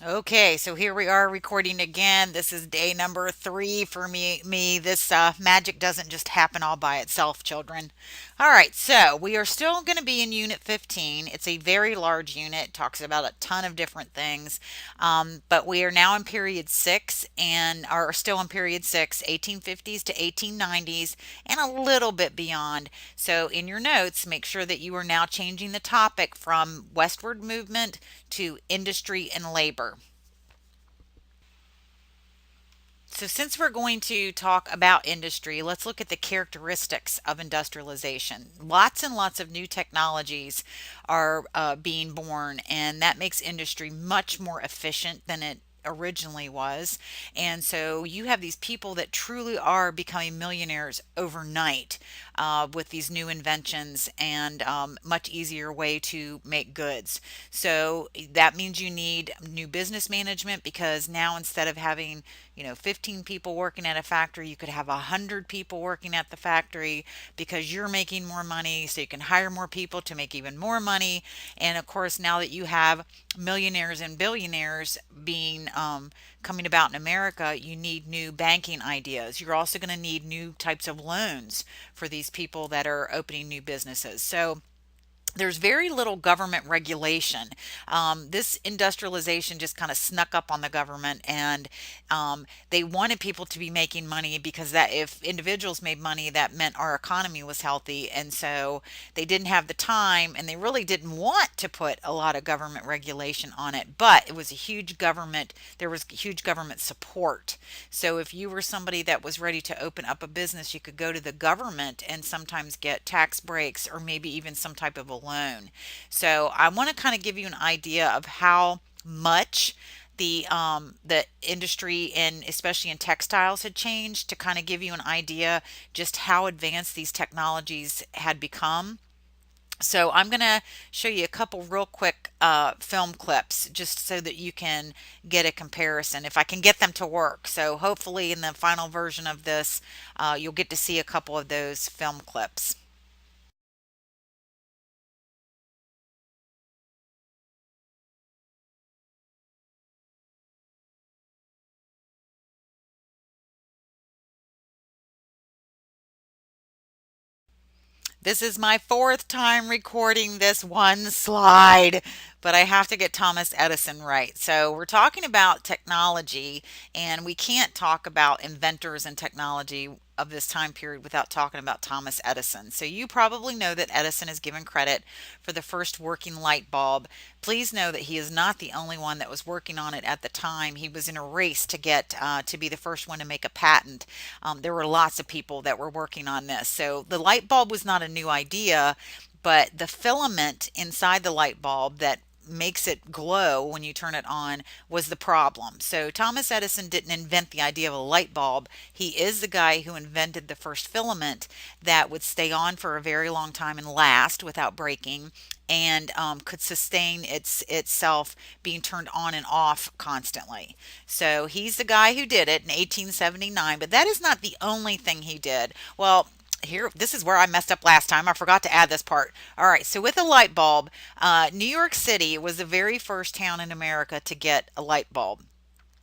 Okay, so here we are recording again. This is day number 3 for me. This magic doesn't just happen all by itself, children. All right, so we are still going to be in Unit 15. It's a very large unit, talks about a ton of different things. But we are now in period 6 and are still in period 6, 1850s to 1890s, and a little bit beyond. So in your notes, make sure that you are now changing the topic from westward movement to industry and labor. So, since we're going to talk about industry, let's look at the characteristics of industrialization. Lots and lots of new technologies are being born, and that makes industry much more efficient than it originally was. And so, you have these people that truly are becoming millionaires overnight with these new inventions and much easier way to make goods. So, that means you need new business management because now instead of having 15 people working at a factory, you could have 100 people working at the factory because you're making more money, so you can hire more people to make even more money. And of course, now that you have millionaires and billionaires being coming about in America, you need new banking ideas. You're also going to need new types of loans for these people that are opening new businesses. So there's very little government regulation. This industrialization just kind of snuck up on the government, and they wanted people to be making money because that if individuals made money, that meant our economy was healthy. And so they didn't have the time, and they really didn't want to put a lot of government regulation on it. But it was a huge government. There was huge government support. So if you were somebody that was ready to open up a business, you could go to the government and sometimes get tax breaks or maybe even some type of a loan. So I want to kind of give you an idea of how much the industry and especially in textiles had changed to kind of give you an idea just how advanced these technologies had become. So I'm going to show you a couple real quick film clips just so that you can get a comparison if I can get them to work. So hopefully in the final version of this, you'll get to see a couple of those film clips. This is my fourth time recording this one slide, but I have to get Thomas Edison right. So, we're talking about technology, and we can't talk about inventors and technology of this time period without talking about Thomas Edison. So, you probably know that Edison is given credit for the first working light bulb. Please know that he is not the only one that was working on it at the time. He was in a race to get to be the first one to make a patent. There were lots of people that were working on this. So the light bulb was not a new idea, but the filament inside the light bulb that makes it glow when you turn it on was the problem. So Thomas Edison didn't invent the idea of a light bulb. He is the guy who invented the first filament that would stay on for a very long time and last without breaking and could sustain itself being turned on and off constantly. So he's the guy who did it in 1879, but that is not the only thing he did. Well, here, this is where I messed up last time. I forgot to add this part. All right, so with a light bulb, New York City was the very first town in America to get a light bulb,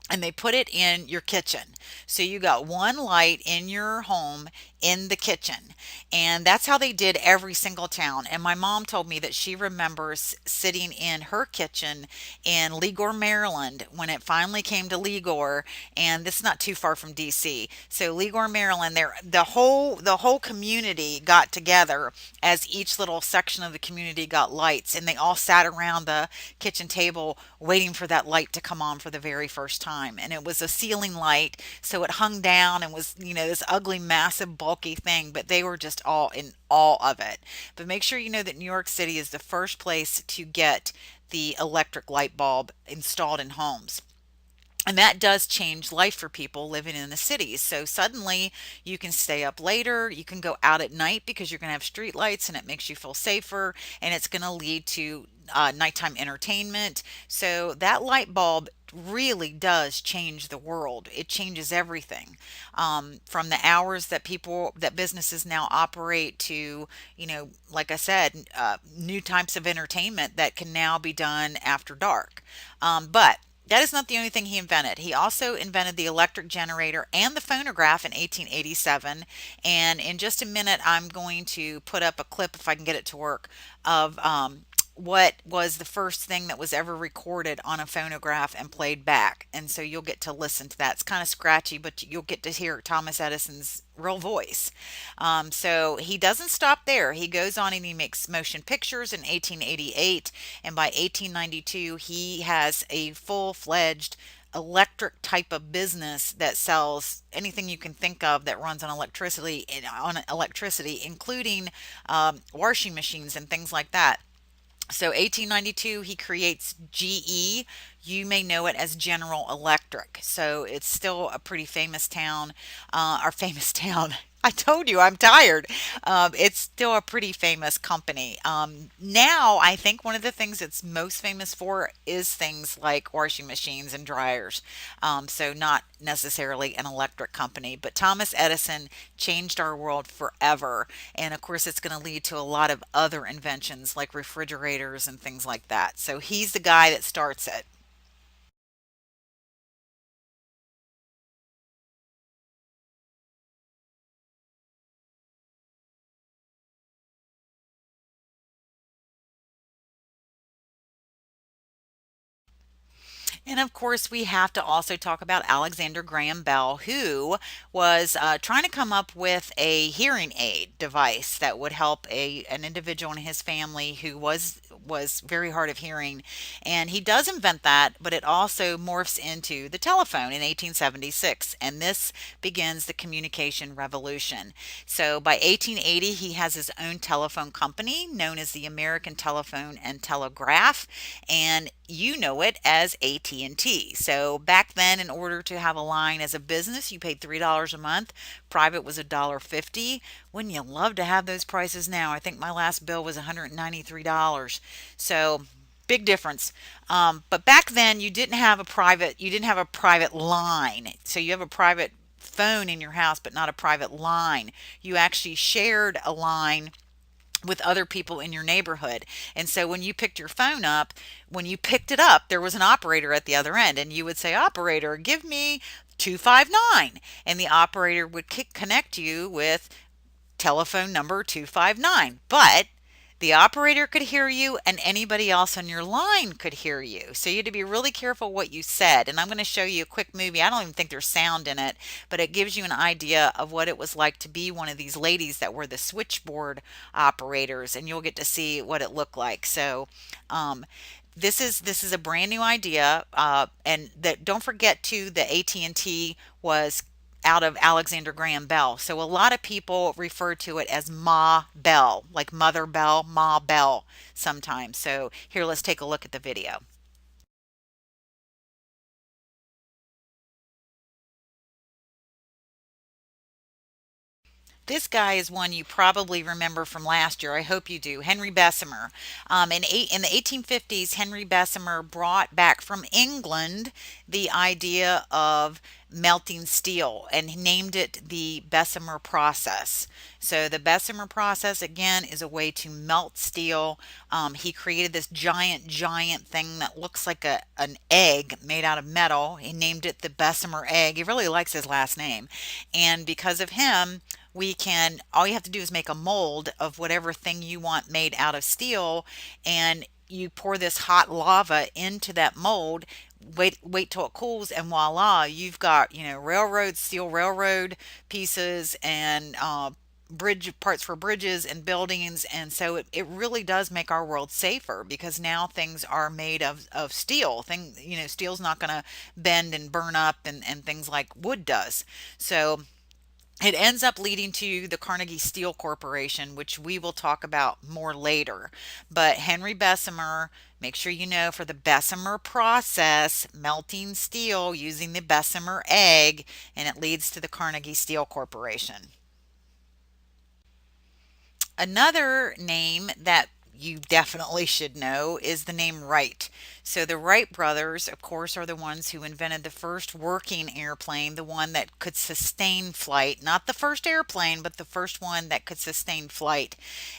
and they put it in your kitchen. So you got one light in your home in the kitchen. And that's how they did every single town. And my mom told me that she remembers sitting in her kitchen in Legor, Maryland when it finally came to Legor, and this is not too far from DC. So Legor, Maryland, there the whole community got together as each little section of the community got lights, and they all sat around the kitchen table waiting for that light to come on for the very first time. And it was a ceiling light, so it hung down and was, this ugly, massive, bulky thing, but they were just all in awe of it. But make sure you know that New York City is the first place to get the electric light bulb installed in homes. And that does change life for people living in the cities. So suddenly you can stay up later, you can go out at night because you're going to have street lights and it makes you feel safer, and it's going to lead to nighttime entertainment. So that light bulb really does change the world. It changes everything, from the hours that businesses now operate to, like I said, new types of entertainment that can now be done after dark. But That is not the only thing he invented. He also invented the electric generator and the phonograph in 1887. And in just a minute, I'm going to put up a clip, if I can get it to work, of what was the first thing that was ever recorded on a phonograph and played back. And so you'll get to listen to that. It's kind of scratchy, but you'll get to hear Thomas Edison's real voice. So he doesn't stop there. He goes on and he makes motion pictures in 1888. And by 1892, he has a full-fledged electric type of business that sells anything you can think of that runs on electricity, including washing machines and things like that. So 1892, he creates GE. You may know it as General Electric. So it's still a pretty famous town, or famous town. I told you I'm tired. It's still a pretty famous company. Now, I think one of the things it's most famous for is things like washing machines and dryers. So not necessarily an electric company, but Thomas Edison changed our world forever. And of course, it's going to lead to a lot of other inventions like refrigerators and things like that. So he's the guy that starts it. And of course, we have to also talk about Alexander Graham Bell, who was trying to come up with a hearing aid device that would help an individual in his family who was very hard of hearing. And he does invent that, but it also morphs into the telephone in 1876. And this begins the communication revolution. So by 1880, he has his own telephone company known as the American Telephone and Telegraph, and you know it as AT&T. So back then, in order to have a line as a business, you paid $3 a month. Private was $1.50. Wouldn't you love to have those prices now? I think my last bill was $193. So big difference. But back then, you didn't have a private line. So you have a private phone in your house, but not a private line. You actually shared a line with other people in your neighborhood. And so when you picked your phone up, when you picked it up, there was an operator at the other end, and you would say, "Operator, give me 259." And the operator would connect you with telephone number 259. But the operator could hear you and anybody else on your line could hear you. So you had to be really careful what you said. And I'm going to show you a quick movie. I don't even think there's sound in it, but it gives you an idea of what it was like to be one of these ladies that were the switchboard operators, and you'll get to see what it looked like. So, um, this is a brand new idea, and that don't forget too, the AT&T was out of Alexander Graham Bell. So a lot of people refer to it as Ma Bell, like Mother Bell, Ma Bell sometimes. So here, let's take a look at the video. This guy is one you probably remember from last year. I hope you do. Henry Bessemer. In the 1850s, Henry Bessemer brought back from England the idea of melting steel, and he named it the Bessemer process. So the Bessemer process again is a way to melt steel. He created this giant thing that looks like an egg made out of metal. He named it the Bessemer egg. He really likes his last name, and because of him, we can all you have to do is make a mold of whatever thing you want made out of steel, and you pour this hot lava into that mold. Wait till it cools, and voila, you've got, railroad steel, railroad pieces, and bridge parts for bridges and buildings. And so it really does make our world safer, because now things are made of steel. Steel's not going to bend and burn up and things like wood does. So it ends up leading to the Carnegie Steel Corporation, which we will talk about more later. But Henry Bessemer, make sure you know, for the Bessemer process, melting steel using the Bessemer egg, and it leads to the Carnegie Steel Corporation. Another name that you definitely should know is the name Wright. So the Wright brothers, of course, are the ones who invented the first working airplane, the one that could sustain flight. Not the first airplane, but the first one that could sustain flight.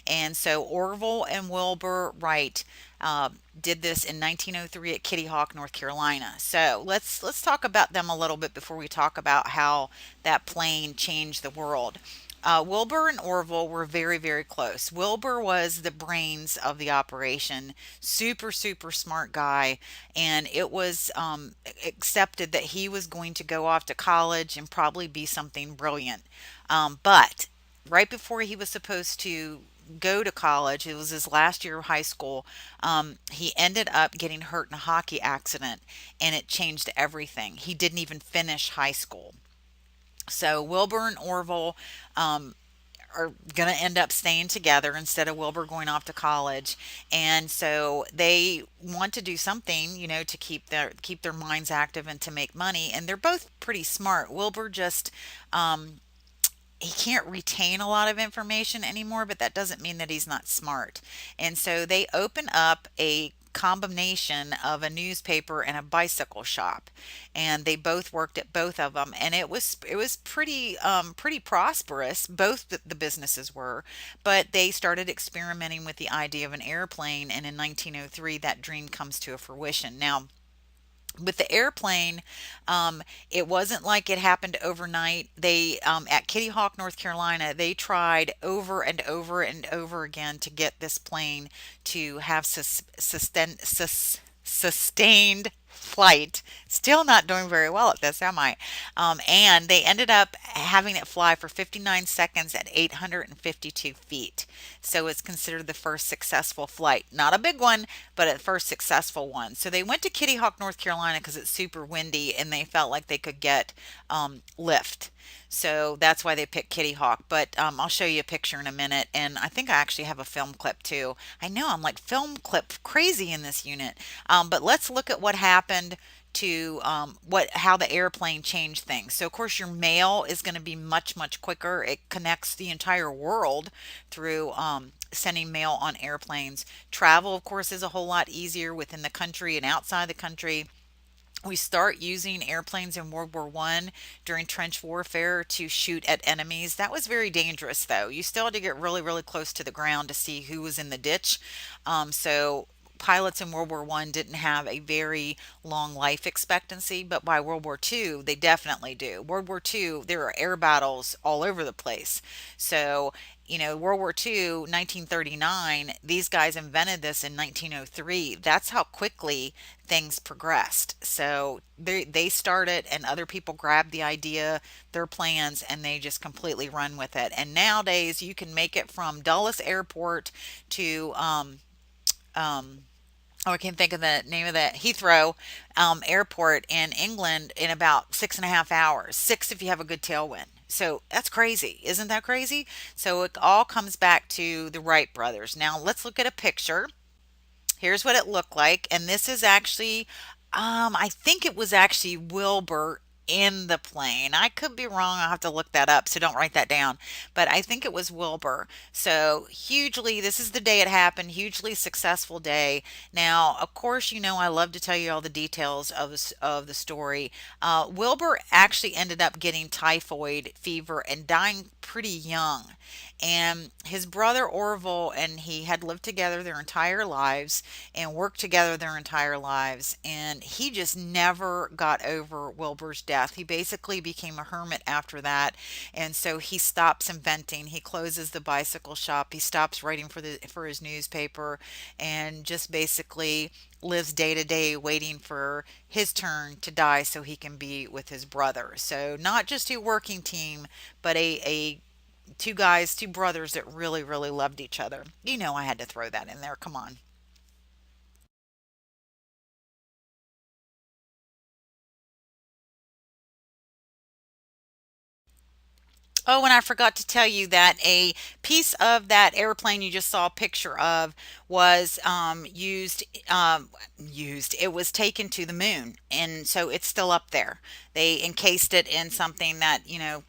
And so Orville and Wilbur Wright did this in 1903 at Kitty Hawk, North Carolina. So let's talk about them a little bit before we talk about how that plane changed the world. Wilbur and Orville were very, very close. Wilbur was the brains of the operation, super, super smart guy, and it was accepted that he was going to go off to college and probably be something brilliant. But right before he was supposed to go to college, it was his last year of high school, he ended up getting hurt in a hockey accident, and it changed everything. He didn't even finish high school. So Wilbur and Orville um, are going to end up staying together instead of Wilbur going off to college. And so they want to do something, to keep their minds active and to make money. And they're both pretty smart. Wilbur just he can't retain a lot of information anymore, but that doesn't mean that he's not smart. And so they open up a combination of a newspaper and a bicycle shop, and they both worked at both of them, and it was pretty prosperous. Both the businesses were, but they started experimenting with the idea of an airplane, and in 1903 that dream comes to a fruition. Now with the airplane, it wasn't like it happened overnight. They at Kitty Hawk, North Carolina, they tried over and over and over again to get this plane to have sustained flight. Still not doing very well at this, am I? And they ended up having it fly for 59 seconds at 852 feet. So it's considered the first successful flight. Not a big one, but a first successful one. So they went to Kitty Hawk, North Carolina because it's super windy and they felt like they could get lift. So that's why they picked Kitty Hawk. But I'll show you a picture in a minute. And I think I actually have a film clip too. I know I'm like film clip crazy in this unit. But let's look at what happened to what how the airplane changed things. So of course your mail is going to be much much quicker. It connects the entire world through sending mail on airplanes. Travel of course is a whole lot easier within the country and outside the country. We start using airplanes in World War One during trench warfare to shoot at enemies. That was very dangerous, though. You still had to get really, really close to the ground to see who was in the ditch. So pilots in World War One didn't have a very long life expectancy, but by World War Two, they definitely do. World War Two, there are air battles all over the place. So World War Two, 1939, these guys invented this in 1903. That's how quickly things progressed. So they started and other people grabbed the idea, their plans, and they just completely run with it. And nowadays you can make it from Dulles Airport to um, oh, I can't think of the name of that Heathrow airport in England in about 6.5 hours. Six if you have a good tailwind. So that's crazy. Isn't that crazy? So it all comes back to the Wright brothers. Now let's look at a picture. Here's what it looked like. And this is actually, I think it was actually Wilbur in the plane. I could be wrong. I'll have to look that up. So don't write that down. But I think it was Wilbur. So hugely, this is the day it happened. Hugely successful day. Now, of course, I love to tell you all the details of the story. Wilbur actually ended up getting typhoid fever and dying pretty young. And his brother Orville and he had lived together their entire lives and worked together their entire lives. And he just never got over Wilbur's death. He basically became a hermit after that. And so he stops inventing. He closes the bicycle shop. He stops writing for his newspaper and just basically lives day to day waiting for his turn to die so he can be with his brother. So not just a working team, but a two guys, two brothers that really, really loved each other. I had to throw that in there. Come on. Oh, and I forgot to tell you that a piece of that airplane you just saw a picture of was used. It was taken to the moon, and so it's still up there. They encased it in something that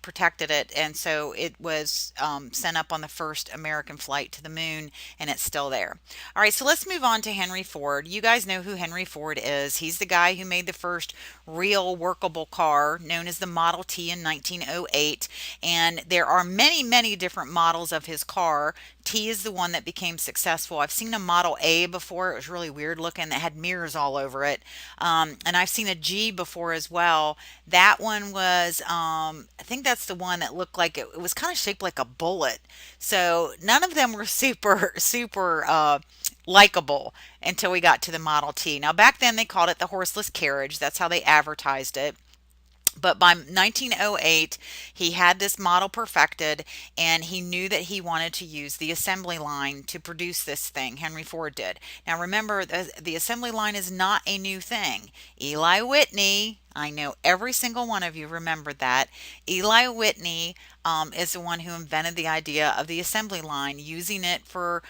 protected it, and so it was sent up on the first American flight to the moon, and it's still there. All right, so let's move on to Henry Ford. You guys know who Henry Ford is. He's the guy who made the first real workable car known as the Model T in 1908. And there are many, many different models of his car. T is the one that became successful. I've seen a Model A before. It was really weird looking, that had mirrors all over it. And I've seen a G before as well. That one was, I think that's the one that looked like it was kind of shaped like a bullet. So none of them were super, super likable until we got to the Model T. Now, back then they called it the horseless carriage. That's how they advertised it. But by 1908, he had this model perfected, and he knew that he wanted to use the assembly line to produce this thing. Henry Ford did. Now, remember, the assembly line is not a new thing. Eli Whitney, I know every single one of you remembered that. Eli Whitney is the one who invented the idea of the assembly line, using it for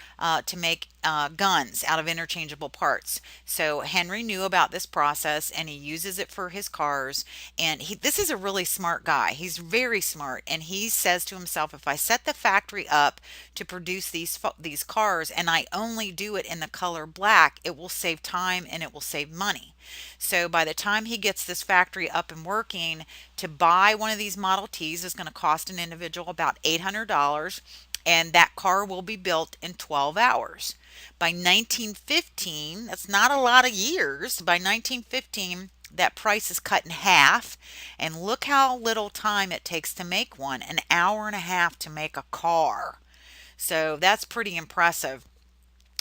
to make guns out of interchangeable parts. So Henry knew about this process, and he uses it for his cars. And this is a really smart guy. He's very smart, and he says to himself, if I set the factory up to produce these cars, and I only do it in the color black, it will save time and it will save money. So by the time he gets this factory up and working, to buy one of these Model Ts is going to cost an individual about $800, and that car will be built in 12 hours. By 1915, that's not a lot of years. By 1915, that price is cut in half, and look how little time it takes to make one, an hour and a half to make a car. So that's pretty impressive.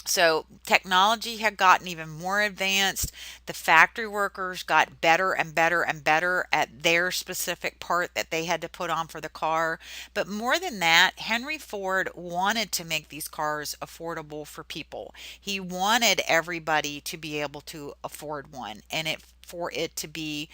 So technology had gotten even more advanced. The factory workers got better and better and better at their specific part that they had to put on for the car. But more than that, Henry Ford wanted to make these cars affordable for people. He wanted everybody to be able to afford one, and for it to be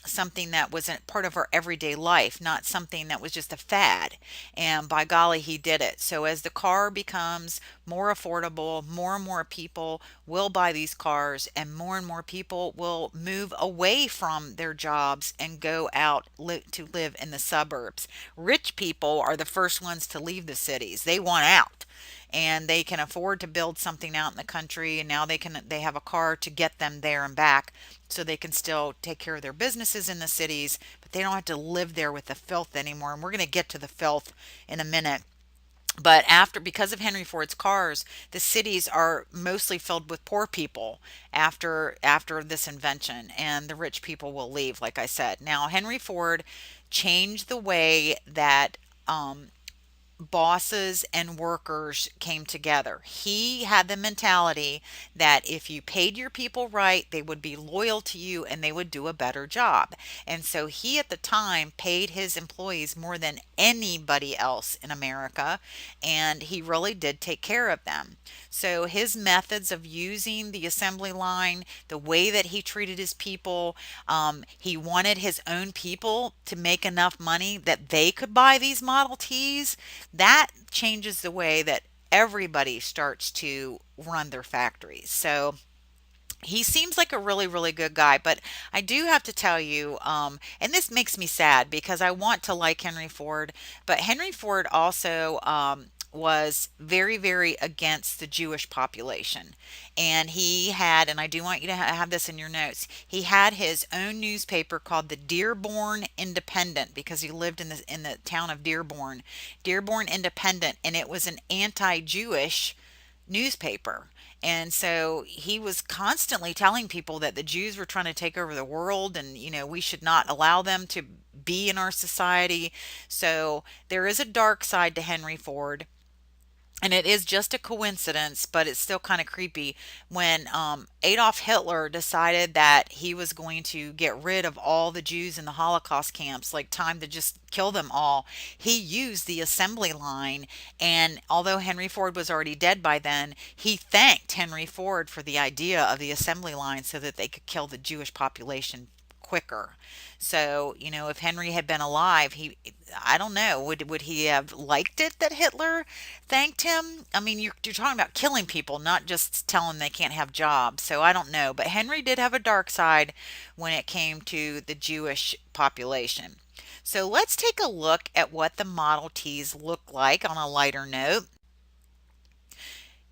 something that was a part of our everyday life, not something that was just a fad. And by golly, he did it. So as the car becomes more affordable, more and more people will buy these cars, and more people will move away from their jobs and go out to live in the suburbs. Rich people are the first ones to leave the cities. They want out, and they can afford to build something out in the country, and now they have a car to get them there and back, so they can still take care of their businesses in the cities, but they don't have to live there with the filth anymore. And we're going to get to the filth in a minute. But because of Henry Ford's cars, the cities are mostly filled with poor people after this invention, and the rich people will leave, like I said. Now, Henry Ford changed the way that bosses and workers came together. He had the mentality that if you paid your people right, they would be loyal to you and they would do a better job. And so he at the time paid his employees more than anybody else in America, and he really did take care of them. So his methods of using the assembly line, the way that he treated his people, he wanted his own people to make enough money that they could buy these Model Ts. That changes the way that everybody starts to run their factories. So he seems like a really, really good guy, but I do have to tell you, and this makes me sad because I want to like Henry Ford, but Henry Ford also was very, very against the Jewish population. And he had, and I do want you to have this in your notes, he had his own newspaper called the Dearborn Independent, because he lived in the town of Dearborn, Dearborn Independent, and it was an anti-Jewish newspaper. And so he was constantly telling people that the Jews were trying to take over the world, and we should not allow them to be in our society. So there is a dark side to Henry Ford. And it is just a coincidence, but it's still kind of creepy when Adolf Hitler decided that he was going to get rid of all the Jews in the Holocaust camps, like time to just kill them all. He used the assembly line, and although Henry Ford was already dead by then, he thanked Henry Ford for the idea of the assembly line so that they could kill the Jewish population quicker. So, if Henry had been alive, I don't know, would he have liked it that Hitler thanked him? I mean, you're talking about killing people, not just telling them they can't have jobs. So I don't know, but Henry did have a dark side when it came to the Jewish population. So let's take a look at what the Model Ts look like on a lighter note.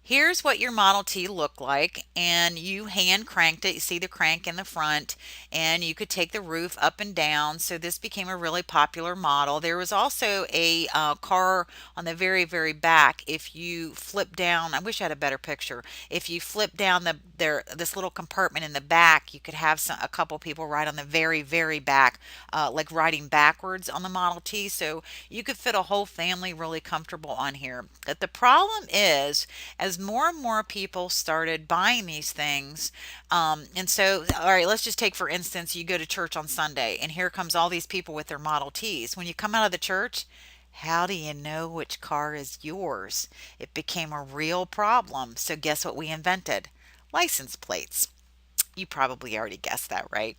Here's what your Model T looked like, and you hand cranked it. You see the crank in the front, and you could take the roof up and down. So this became a really popular model. There was also a car on the very, very back. If you flip down, I wish I had a better picture. If you flip down this little compartment in the back, you could have a couple people right on the very, very back, like riding backwards on the Model T. So you could fit a whole family really comfortable on here. But the problem is, as more and more people started buying these things, and so, all right, let's just take for instance, you go to church on Sunday, and here comes all these people with their Model Ts. When you come out of the church, how do you know which car is yours? It became a real problem. So, guess what we invented? License plates. You probably already guessed that, right?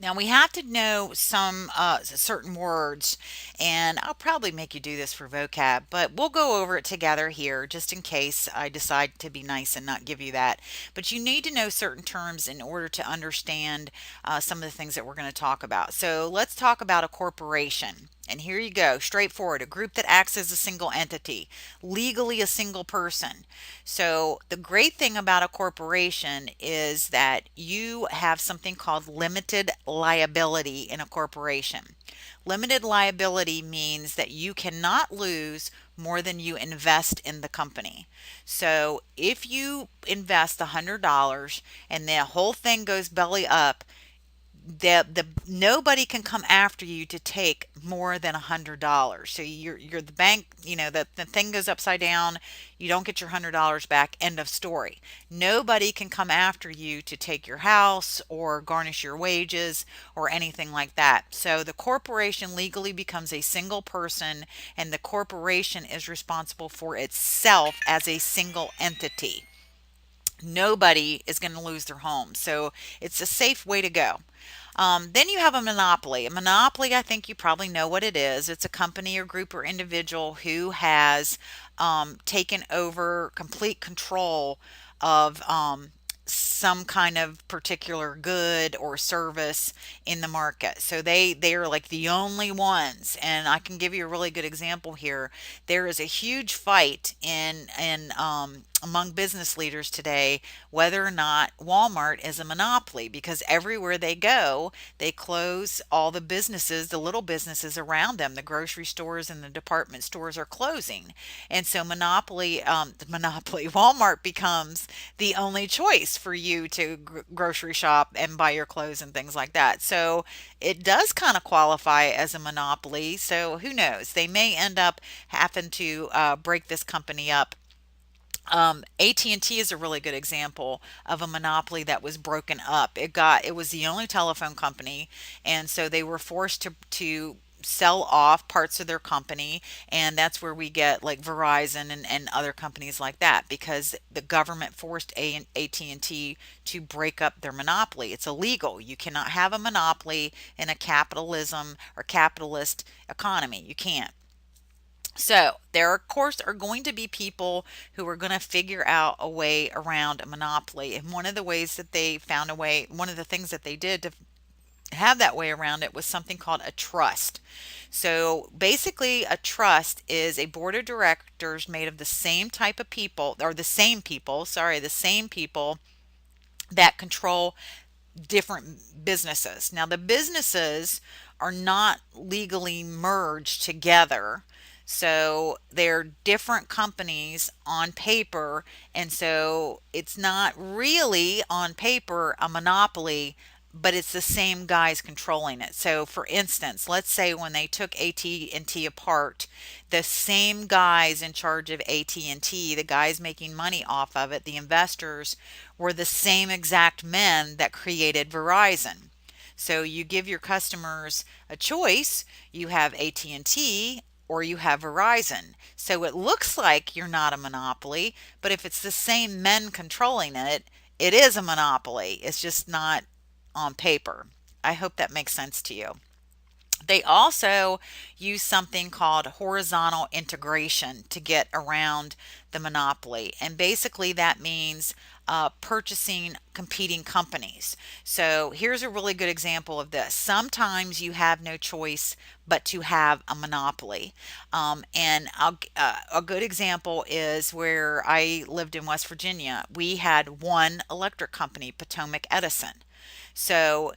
Now we have to know some certain words, and I'll probably make you do this for vocab, but we'll go over it together here just in case I decide to be nice and not give you that. But you need to know certain terms in order to understand some of the things that we're going to talk about. So let's talk about a corporation. And here you go, straightforward, a group that acts as a single entity, legally a single person. So the great thing about a corporation is that you have something called limited liability in a corporation. Limited liability means that you cannot lose more than you invest in the company. So if you invest $100 and the whole thing goes belly up, the nobody can come after you to take more than $100. So you're the bank, the thing goes upside down, you don't get your $100 back, end of story. Nobody can come after you to take your house or garnish your wages or anything like that. So the corporation legally becomes a single person, and the corporation is responsible for itself as a single entity. Nobody is going to lose their home. So it's a safe way to go. Then you have a monopoly. A monopoly, I think you probably know what it is. It's a company or group or individual who has taken over complete control of some kind of particular good or service in the market. So they are like the only ones. And I can give you a really good example here. There is a huge fight in among business leaders today whether or not Walmart is a monopoly, because everywhere they go, they close all the businesses, the little businesses around them. The grocery stores and the department stores are closing. And so monopoly Walmart becomes the only choice for you to grocery shop and buy your clothes and things like that. So it does kind of qualify as a monopoly. So who knows? They may end up having to break this company up. AT&T is a really good example of a monopoly that was broken up. It was the only telephone company, and so they were forced to sell off parts of their company, and that's where we get like Verizon and other companies like that, because the government forced AT&T to break up their monopoly. It's illegal. You cannot have a monopoly in a capitalism or capitalist economy. You can't. So there, of course, are going to be people who are going to figure out a way around a monopoly. And one of the ways that they found a way, one of the things that they did to have that way around it was something called a trust. So basically, a trust is a board of directors made of the same type of people, or the same people that control different businesses. Now, the businesses are not legally merged together. So they're different companies on paper. And so it's not really on paper a monopoly, but it's the same guys controlling it. So for instance, let's say when they took AT&T apart, the same guys in charge of AT&T, the guys making money off of it, the investors, were the same exact men that created Verizon. So you give your customers a choice. You have AT&T or you have Verizon. So it looks like you're not a monopoly, but if it's the same men controlling it, It is a monopoly. It's just not on paper. I hope that makes sense to you. They also use something called horizontal integration to get around the monopoly. And basically, that means purchasing competing companies. So, here's a really good example of this. Sometimes you have no choice but to have a monopoly. A good example is where I lived in West Virginia. We had one electric company, Potomac Edison. So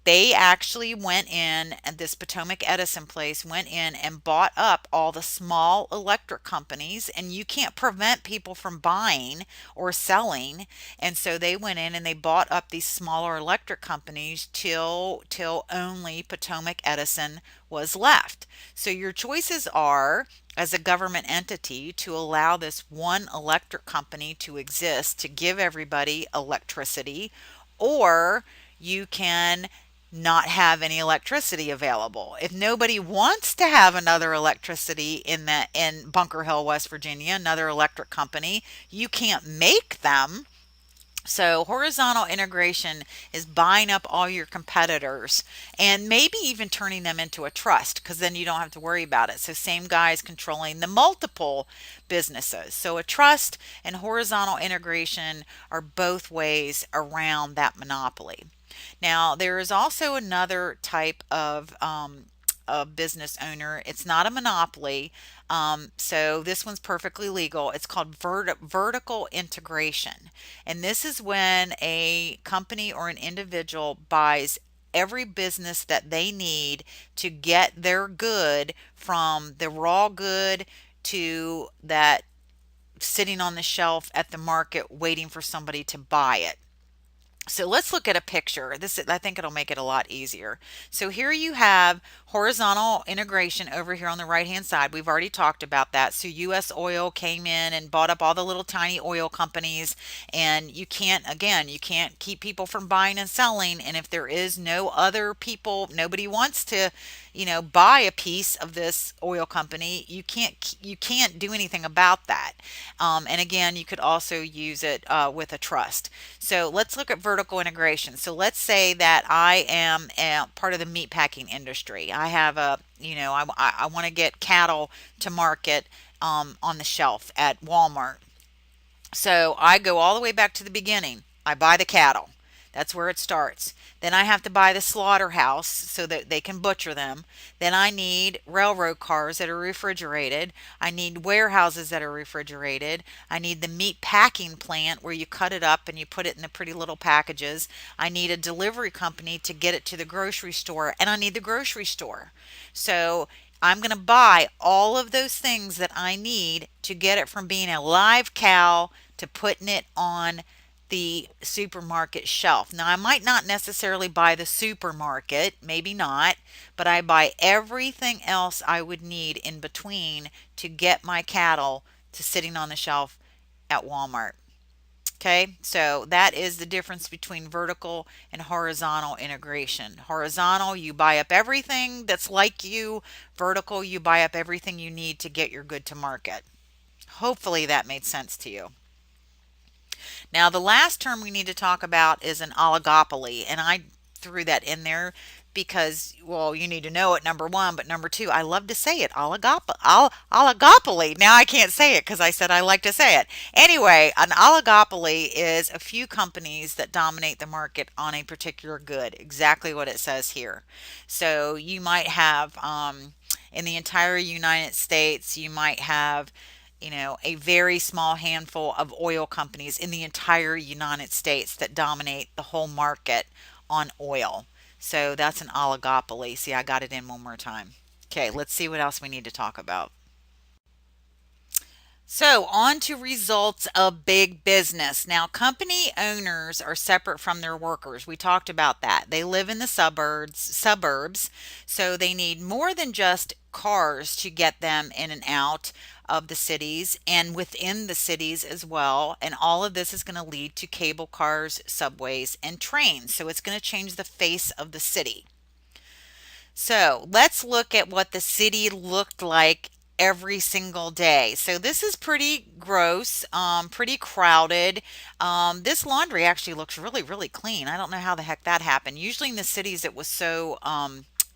they actually went in, and this Potomac Edison place went in and bought up all the small electric companies, and you can't prevent people from buying or selling. And so they went in and they bought up these smaller electric companies till only Potomac Edison was left. So your choices are, as a government entity, to allow this one electric company to exist to give everybody electricity, or you can not have any electricity available. If nobody wants to have another electricity in Bunker Hill, West Virginia, another electric company, you can't make them. So, horizontal integration is buying up all your competitors and maybe even turning them into a trust, because then you don't have to worry about it. So, same guys controlling the multiple businesses. So, a trust and horizontal integration are both ways around that monopoly. Now, there is also another type of business owner. It's not a monopoly. So this one's perfectly legal. It's called vertical integration. And this is when a company or an individual buys every business that they need to get their good, from the raw good to that sitting on the shelf at the market waiting for somebody to buy it. So let's look at a picture. I think it'll make it a lot easier. So here you have horizontal integration over here on the right hand side. We've already talked about that. So US Oil came in and bought up all the little tiny oil companies, and you can't keep people from buying and selling. And if there is no other people, nobody wants to, buy a piece of this oil company, you can't do anything about that. And again, you could also use it with a trust. So let's look at vertical integration. So let's say that I am part of the meat packing industry. I have I want to get cattle to market on the shelf at Walmart. So I go all the way back to the beginning. I buy the cattle. That's where it starts. Then I have to buy the slaughterhouse so that they can butcher them. Then I need railroad cars that are refrigerated. I need warehouses that are refrigerated. I need the meat packing plant where you cut it up and you put it in the pretty little packages. I need a delivery company to get it to the grocery store, and I need the grocery store. So I'm going to buy all of those things that I need to get it from being a live cow to putting it on the supermarket shelf. Now, I might not necessarily buy the supermarket, maybe not, but I buy everything else I would need in between to get my cattle to sitting on the shelf at Walmart. Okay, so that is the difference between vertical and horizontal integration. Horizontal, you buy up everything that's like you. Vertical, you buy up everything you need to get your good to market. Hopefully that made sense to you. Now, the last term we need to talk about is an oligopoly, and I threw that in there because, well, you need to know it, number one, but number two, I love to say it, oligopoly. Now I can't say it because I said I like to say it. Anyway, an oligopoly is a few companies that dominate the market on a particular good, exactly what it says here. So you might have, in the entire United States, you might have a very small handful of oil companies in the entire United States that dominate the whole market on oil. So that's an oligopoly. See, I got it in one more time. Okay, let's see what else we need to talk about. So, on to results of big business. Now, company owners are separate from their workers. We talked about that. They live in the suburbs, so they need more than just cars to get them in and out of the cities and within the cities as well. And all of this is going to lead to cable cars, subways, and trains. So, it's going to change the face of the city. So let's look at what the city looked like every single day. So this is pretty gross, pretty crowded. This laundry actually looks really, really clean. I don't know how the heck that happened. Usually in the cities, it was so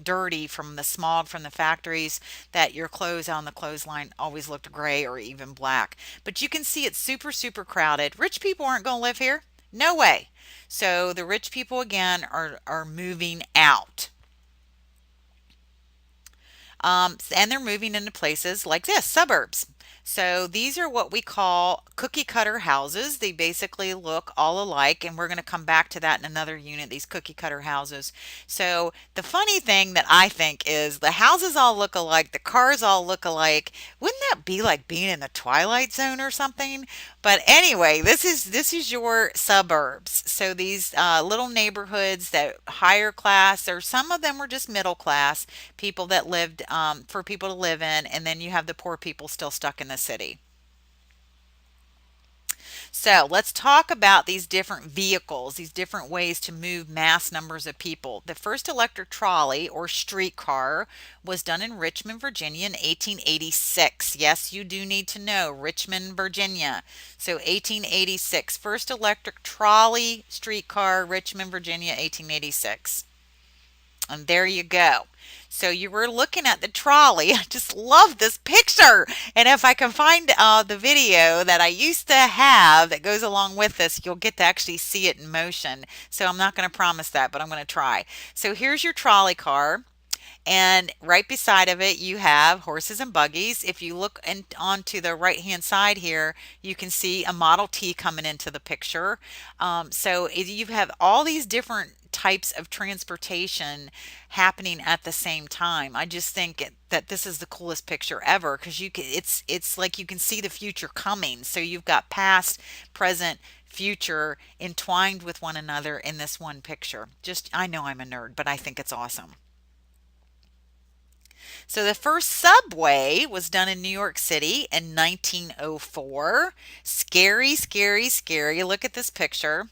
dirty from the smog from the factories that your clothes on the clothesline always looked gray or even black. But you can see it's super, super crowded. Rich people aren't going to live here. No way. So the rich people again are moving out. And they're moving into places like this, suburbs. So these are what we call cookie cutter houses. They basically look all alike, and we're going to come back to that in another unit, these cookie cutter houses. So the funny thing that I think is the houses all look alike, the cars all look alike. Wouldn't that be like being in the Twilight Zone or something? But anyway, this is your suburbs. So these little neighborhoods that higher class, or some of them were just middle class people that lived for people to live in, and then you have the poor people still stuck in the city. So let's talk about these different vehicles, these different ways to move mass numbers of people. The first electric trolley or streetcar was done in Richmond, Virginia in 1886. Yes, you do need to know Richmond, Virginia. So 1886, first electric trolley streetcar, Richmond, Virginia, 1886. And there you go. So you were looking at the trolley. I just love this picture. And if I can find the video that I used to have that goes along with this, you'll get to actually see it in motion. So I'm not going to promise that, but I'm going to try. So here's your trolley car. And right beside of it, you have horses and buggies. If you look onto the right hand side here, you can see a Model T coming into the picture. So you have all these different types of transportation happening at the same time. I just think that this is the coolest picture ever because it's like you can see the future coming. So you've got past, present, future entwined with one another in this one picture. Just I know I'm a nerd, but I think it's awesome. So the first subway was done in New York City in 1904. Scary, scary, scary. Look at this picture.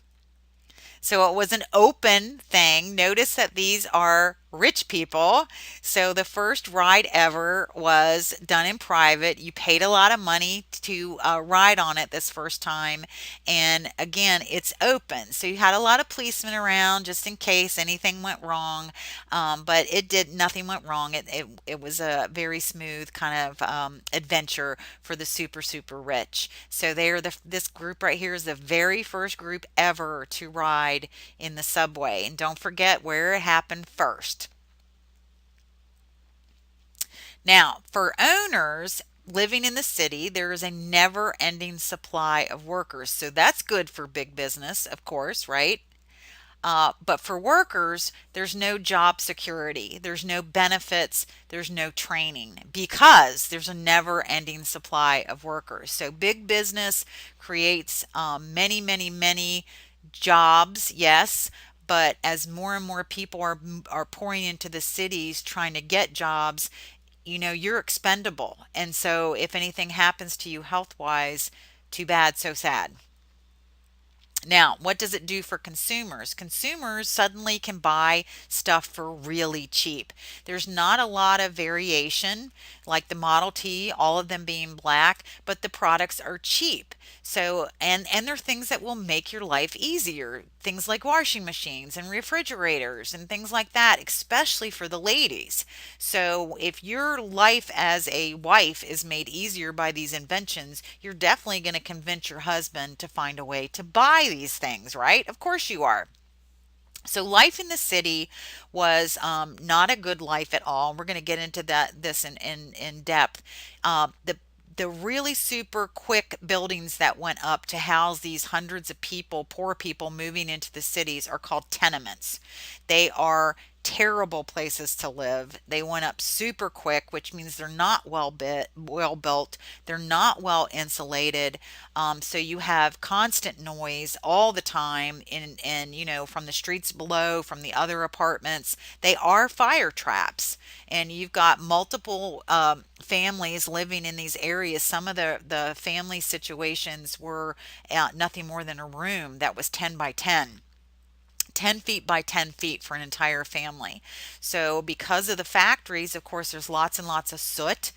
So it was an open thing. Notice that these are rich people. So the first ride ever was done in private. You paid a lot of money to ride on it this first time. And again, it's open. So you had a lot of policemen around just in case anything went wrong. But it did, nothing went wrong. It was a very smooth kind of adventure for the super, super rich. So this group right here is the very first group ever to ride in the subway. And don't forget where it happened first. Now, for owners living in the city, there is a never ending supply of workers. So that's good for big business, of course, right? But for workers, there's no job security, there's no benefits, there's no training because there's a never ending supply of workers. So big business creates many, many, many jobs, yes. But as more and more people are pouring into the cities trying to get jobs, you're expendable. And so if anything happens to you health wise, too bad, so sad. Now, what does it do for consumers? Consumers suddenly can buy stuff for really cheap. There's not a lot of variation, like the Model T, all of them being black, but the products are cheap. So, and they're things that will make your life easier. Things like washing machines and refrigerators and things like that, especially for the ladies. So, if your life as a wife is made easier by these inventions, you're definitely going to convince your husband to find a way to buy these things, right? Of course you are. So life in the city was not a good life at all. We're going to get into this in depth. The really super quick buildings that went up to house these hundreds of people, poor people moving into the cities, are called tenements. They are terrible places to live. They went up super quick, which means they're not well built. They're not well insulated. So you have constant noise all the time, and from the streets below, from the other apartments. They are fire traps, and you've got multiple families living in these areas. Some of the family situations were nothing more than a room that was 10 by 10 feet by 10 feet for an entire family. So, because of the factories, of course, there's lots and lots of soot.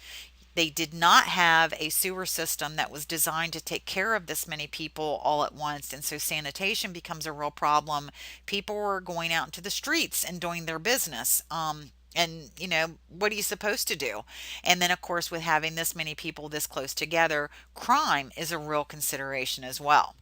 They did not have a sewer system that was designed to take care of this many people all at once. And so sanitation becomes a real problem. People were going out into the streets and doing their business. And what are you supposed to do? And then, of course, with having this many people this close together, crime is a real consideration as well.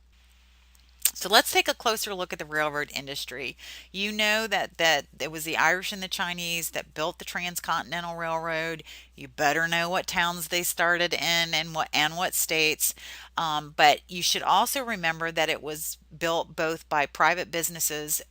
So let's take a closer look at the railroad industry. You know that it was the Irish and the Chinese that built the Transcontinental Railroad. You better know what towns they started in and what states. But you should also remember that it was built both by private businesses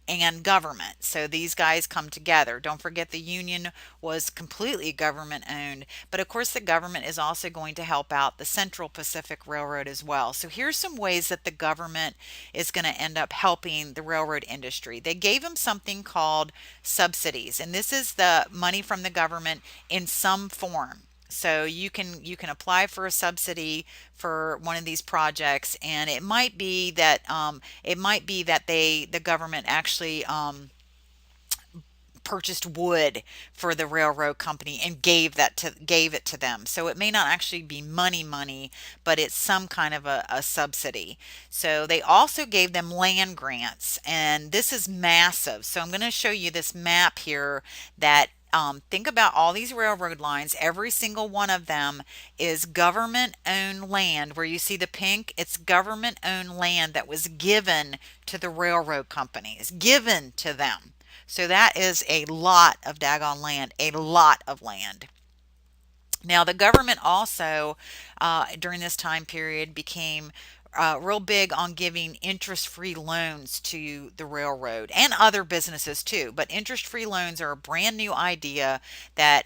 and government. So these guys come together. Don't forget the union was completely government owned, but of course the government is also going to help out the Central Pacific Railroad as well. So here's some ways that the government is going to end up helping the railroad industry. They gave them something called subsidies, and this is the money from the government in some form. So you can apply for a subsidy for one of these projects, and it might be that the government actually purchased wood for the railroad company and gave it to them. So it may not actually be money, but it's some kind of a subsidy. So they also gave them land grants, and this is massive. So I'm going to show you this map here that think about all these railroad lines. Every single one of them is government owned land. Where you see the pink, it's government owned land that was given to the railroad companies, given to them. So that is a lot of daggone land, a lot of land. Now, the government also, during this time period, became real big on giving interest free loans to the railroad and other businesses too. But interest free loans are a brand new idea that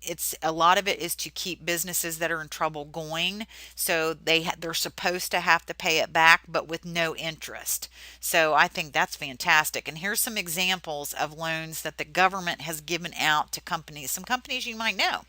it's a lot of it is to keep businesses that are in trouble going. So they're supposed to have to pay it back, but with no interest. So I think that's fantastic. And here's some examples of loans that the government has given out to companies. Some companies you might know.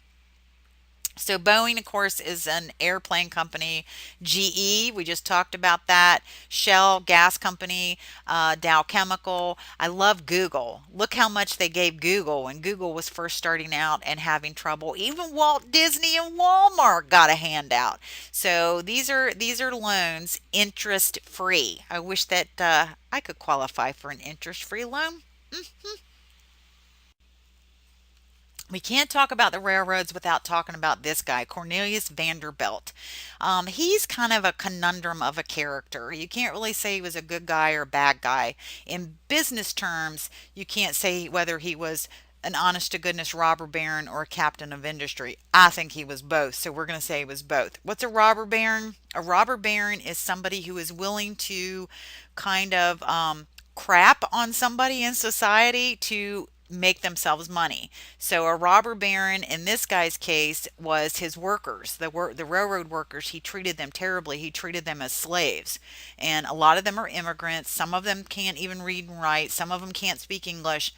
So Boeing, of course, is an airplane company. GE, we just talked about that. Shell, gas company. Dow Chemical. I love Google. Look how much they gave Google when Google was first starting out and having trouble. Even Walt Disney and Walmart got a handout. So these are loans interest free. I wish that I could qualify for an interest free loan. We can't talk about the railroads without talking about this guy, Cornelius Vanderbilt. He's kind of a conundrum of a character. You can't really say he was a good guy or a bad guy. In business terms, you can't say whether he was an honest to goodness robber baron or a captain of industry. I think he was both, so we're going to say he was both. What's a robber baron? A robber baron is somebody who is willing to kind of crap on somebody in society to make themselves money. So a robber baron in this guy's case was his workers, the railroad workers. He treated them terribly. He treated them as slaves. And a lot of them are immigrants. Some of them can't even read and write. Some of them can't speak English,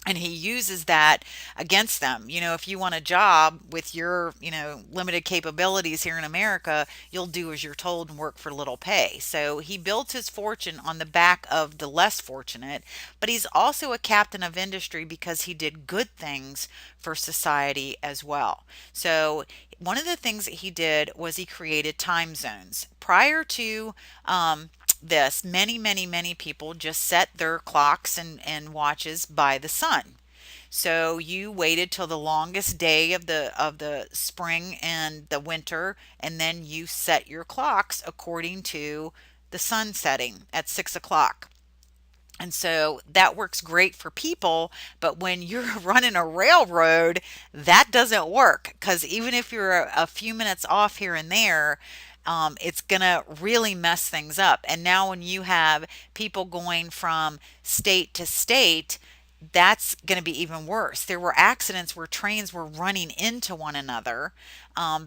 and he uses that against them. If you want a job with your limited capabilities here in America, you'll do as you're told and work for little pay. So he built his fortune on the back of the less fortunate, but he's also a captain of industry because he did good things for society as well. So one of the things that he did was he created time zones prior to this. Many people just set their clocks and watches by the sun. So you waited till the longest day of the spring and the winter, and then you set your clocks according to the sun setting at 6 o'clock. And so that works great for people, but when you're running a railroad, that doesn't work, because even if you're a few minutes off here and there, it's going to really mess things up. And now, when you have people going from state to state, that's going to be even worse. There were accidents where trains were running into one another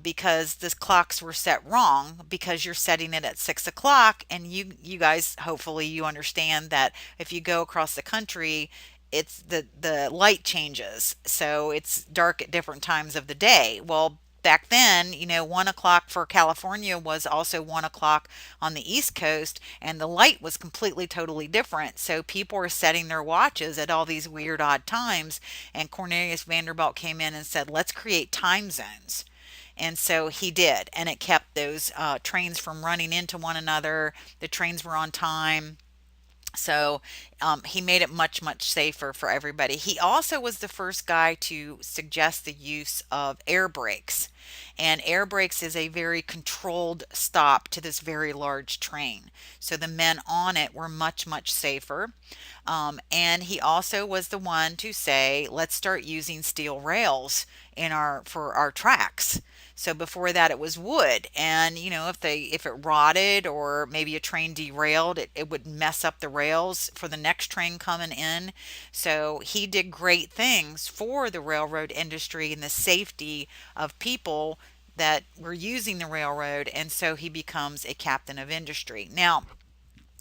because the clocks were set wrong, because you're setting it at 6 o'clock. And you guys, hopefully you understand that if you go across the country, it's the light changes, so it's dark at different times of the day. Well, back then, 1 o'clock for California was also 1 o'clock on the East Coast, and the light was completely, totally different. So people were setting their watches at all these weird, odd times. And Cornelius Vanderbilt came in and said, let's create time zones. And so he did, and it kept those trains from running into one another. The trains were on time. So he made it much, much safer for everybody. He also was the first guy to suggest the use of air brakes. And air brakes is a very controlled stop to this very large train. So the men on it were much, much safer. And he also was the one to say, let's start using steel rails in our for our tracks. So before that it was wood, and if it rotted or maybe a train derailed, it would mess up the rails for the next train coming in. So he did great things for the railroad industry and the safety of people that were using the railroad, and so he becomes a captain of industry. Now,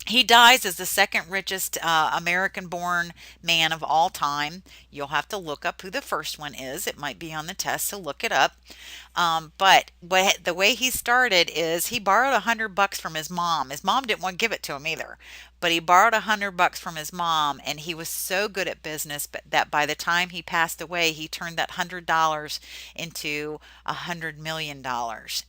he dies as the second richest American born man of all time. You'll have to look up who the first one is. It might be on the test, so look it up. But the way he started is he borrowed $100 from his mom. His mom didn't want to give it to him either, but he borrowed $100 from his mom, and he was so good at business that by the time he passed away, he turned that $100 into $100 million.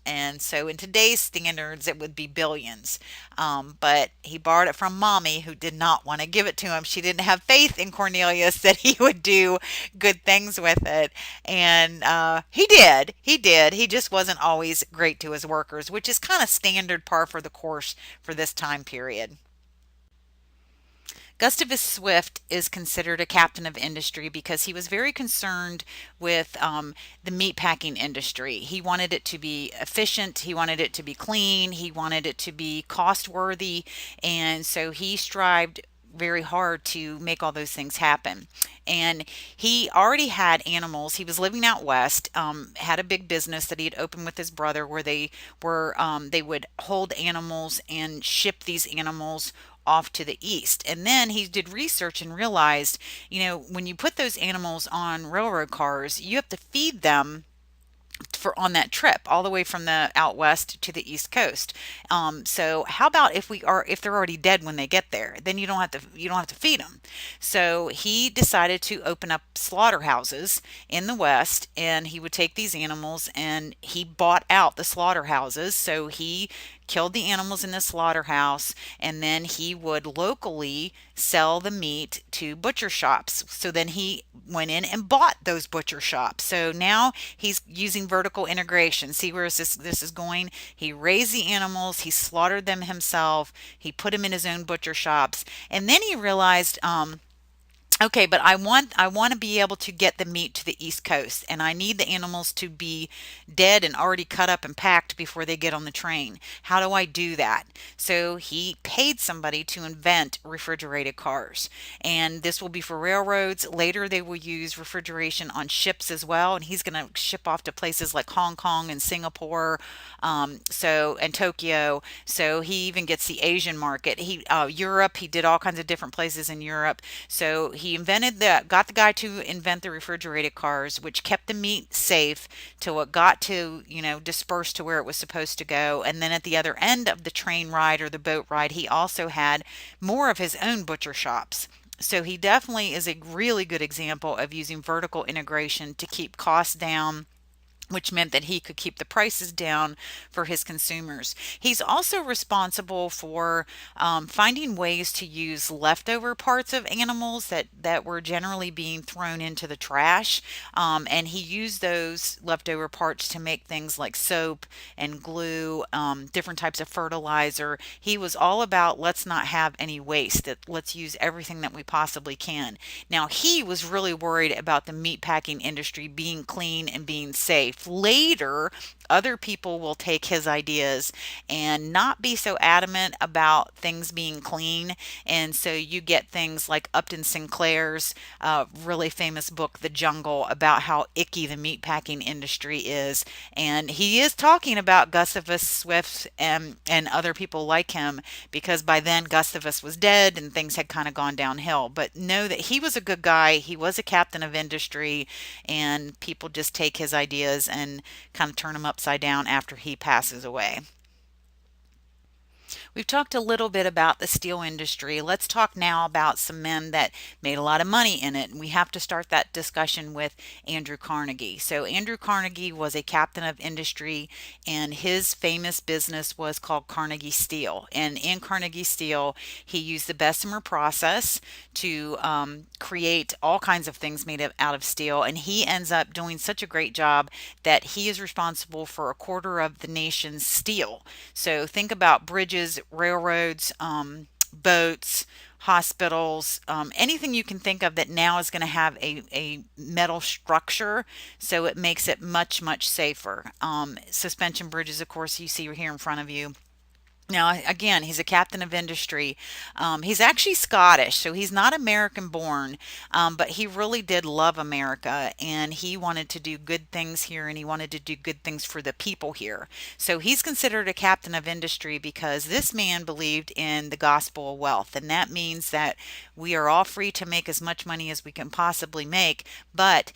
And so, in today's standards, it would be billions. But he borrowed it from mommy, who did not want to give it to him. She didn't have faith in Cornelius that he would do good things with it, and he did. He did. He just wasn't always great to his workers, which is kind of standard par for the course for this time period. Gustavus Swift is considered a captain of industry because he was very concerned with the meatpacking industry. He wanted it to be efficient, he wanted it to be clean, he wanted it to be cost worthy, and so he strived very hard to make all those things happen. And he already had animals. He was living out west, had a big business that he had opened with his brother where they would hold animals and ship these animals off to the east. And then he did research and realized, when you put those animals on railroad cars, you have to feed them for on that trip all the way from the out west to the east coast. So how about if they're already dead when they get there, then you don't have to feed them. So he decided to open up slaughterhouses in the west, and he would take these animals, and he bought out the slaughterhouses. So he killed the animals in the slaughterhouse, and then he would locally sell the meat to butcher shops. So then he went in and bought those butcher shops. So now he's using vertical integration. See where this is going? He raised the animals, he slaughtered them himself, he put them in his own butcher shops, and then he realized, okay, but I want to be able to get the meat to the East Coast, and I need the animals to be dead and already cut up and packed before they get on the train. How do I do that? So he paid somebody to invent refrigerated cars, and this will be for railroads. Later, they will use refrigeration on ships as well, and he's going to ship off to places like Hong Kong and Singapore, and Tokyo. So he even gets the Asian market. Europe. He did all kinds of different places in Europe. So he got the guy to invent the refrigerated cars, which kept the meat safe till it got to, disperse to where it was supposed to go. And then at the other end of the train ride or the boat ride, he also had more of his own butcher shops. So he definitely is a really good example of using vertical integration to keep costs down, which meant that he could keep the prices down for his consumers. He's also responsible for finding ways to use leftover parts of animals that were generally being thrown into the trash. And he used those leftover parts to make things like soap and glue, different types of fertilizer. He was all about let's not have any waste, that let's use everything that we possibly can. Now, he was really worried about the meatpacking industry being clean and being safe. Later, other people will take his ideas and not be so adamant about things being clean. And so you get things like Upton Sinclair's really famous book, The Jungle, about how icky the meatpacking industry is. And he is talking about Gustavus Swift and other people like him, because by then Gustavus was dead and things had kind of gone downhill. But know that he was a good guy. He was a captain of industry, and people just take his ideas and kind of turn them upside down after he passes away. We've talked a little bit about the steel industry. Let's talk now about some men that made a lot of money in it. And we have to start that discussion with Andrew Carnegie. So, Andrew Carnegie was a captain of industry, and his famous business was called Carnegie Steel. And in Carnegie Steel, he used the Bessemer process to create all kinds of things made out of steel. And he ends up doing such a great job that he is responsible for a quarter of the nation's steel. So think about bridges, railroads, boats, hospitals, anything you can think of that now is going to have a metal structure. So it makes it much, much safer. Suspension bridges, of course, you see here in front of you. Now, again, he's a captain of industry. He's actually Scottish, so he's not American born, but he really did love America, and he wanted to do good things here, and he wanted to do good things for the people here. So he's considered a captain of industry because this man believed in the gospel of wealth, and that means that we are all free to make as much money as we can possibly make, but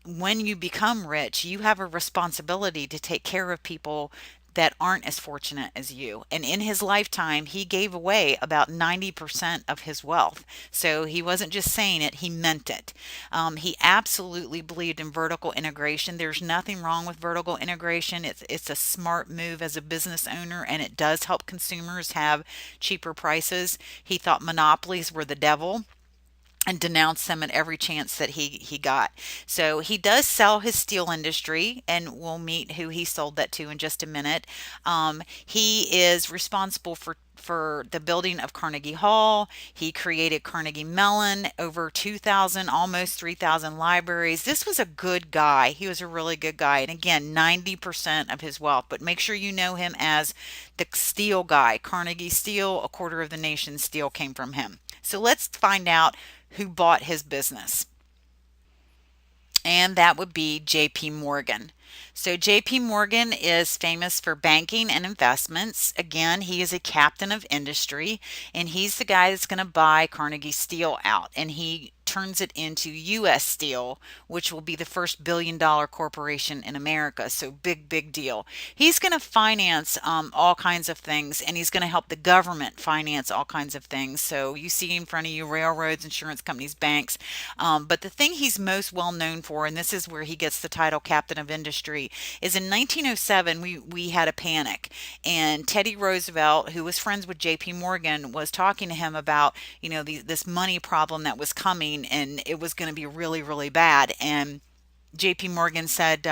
when you become rich, you have a responsibility to take care of people that aren't as fortunate as you. And in his lifetime, he gave away about 90% of his wealth. So he wasn't just saying it, he meant it. He absolutely believed in vertical integration. There's nothing wrong with vertical integration. It's a smart move as a business owner, and it does help consumers have cheaper prices. He thought monopolies were the devil and denounce them at every chance that he got. So he does sell his steel industry, and we'll meet who he sold that to in just a minute. He is responsible for the building of Carnegie Hall. He created Carnegie Mellon, over 2,000, almost 3,000 libraries. This was a good guy. He was a really good guy. And again, 90% of his wealth. But make sure you know him as the steel guy. Carnegie Steel, a quarter of the nation's steel came from him. So let's find out who bought his business. And that would be JP Morgan. So JP Morgan is famous for banking and investments. Again, he is a captain of industry, and he's the guy that's going to buy Carnegie Steel out, and he turns it into US Steel, which will be the first billion-dollar corporation in America. So big, big deal. He's going to finance all kinds of things, and he's going to help the government finance all kinds of things. So you see in front of you railroads, insurance companies, banks. But the thing he's most well known for, and this is where he gets the title captain of industry, is in 1907 we had a panic, and Teddy Roosevelt, who was friends with JP Morgan, was talking to him about, this money problem that was coming, and it was going to be really, really bad. And JP Morgan said,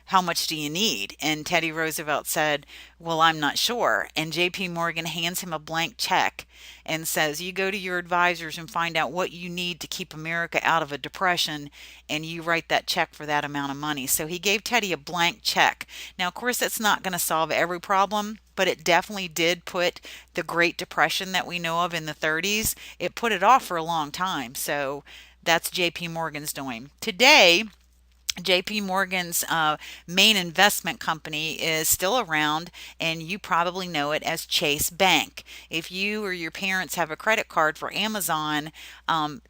how much do you need? And Teddy Roosevelt said, well, I'm not sure. And JP Morgan hands him a blank check and says, you go to your advisors and find out what you need to keep America out of a depression, and you write that check for that amount of money. So he gave Teddy a blank check. Now, of course, that's not going to solve every problem, but it definitely did put the Great Depression that we know of in the 30s, it put it off for a long time. So that's JP Morgan's doing. Today, JP Morgan's main investment company is still around, and you probably know it as Chase Bank. If you or your parents have a credit card for Amazon,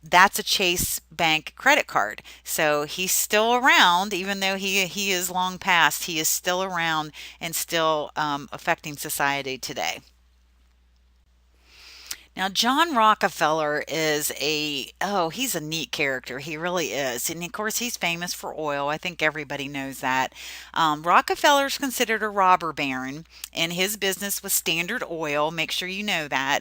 that's a Chase Bank credit card. So he's still around, even though he is long past, he is still around and still affecting society today. Now, John Rockefeller is he's a neat character. He really is. And of course, he's famous for oil. I think everybody knows that. Rockefeller's considered a robber baron, and his business was Standard Oil. Make sure you know that.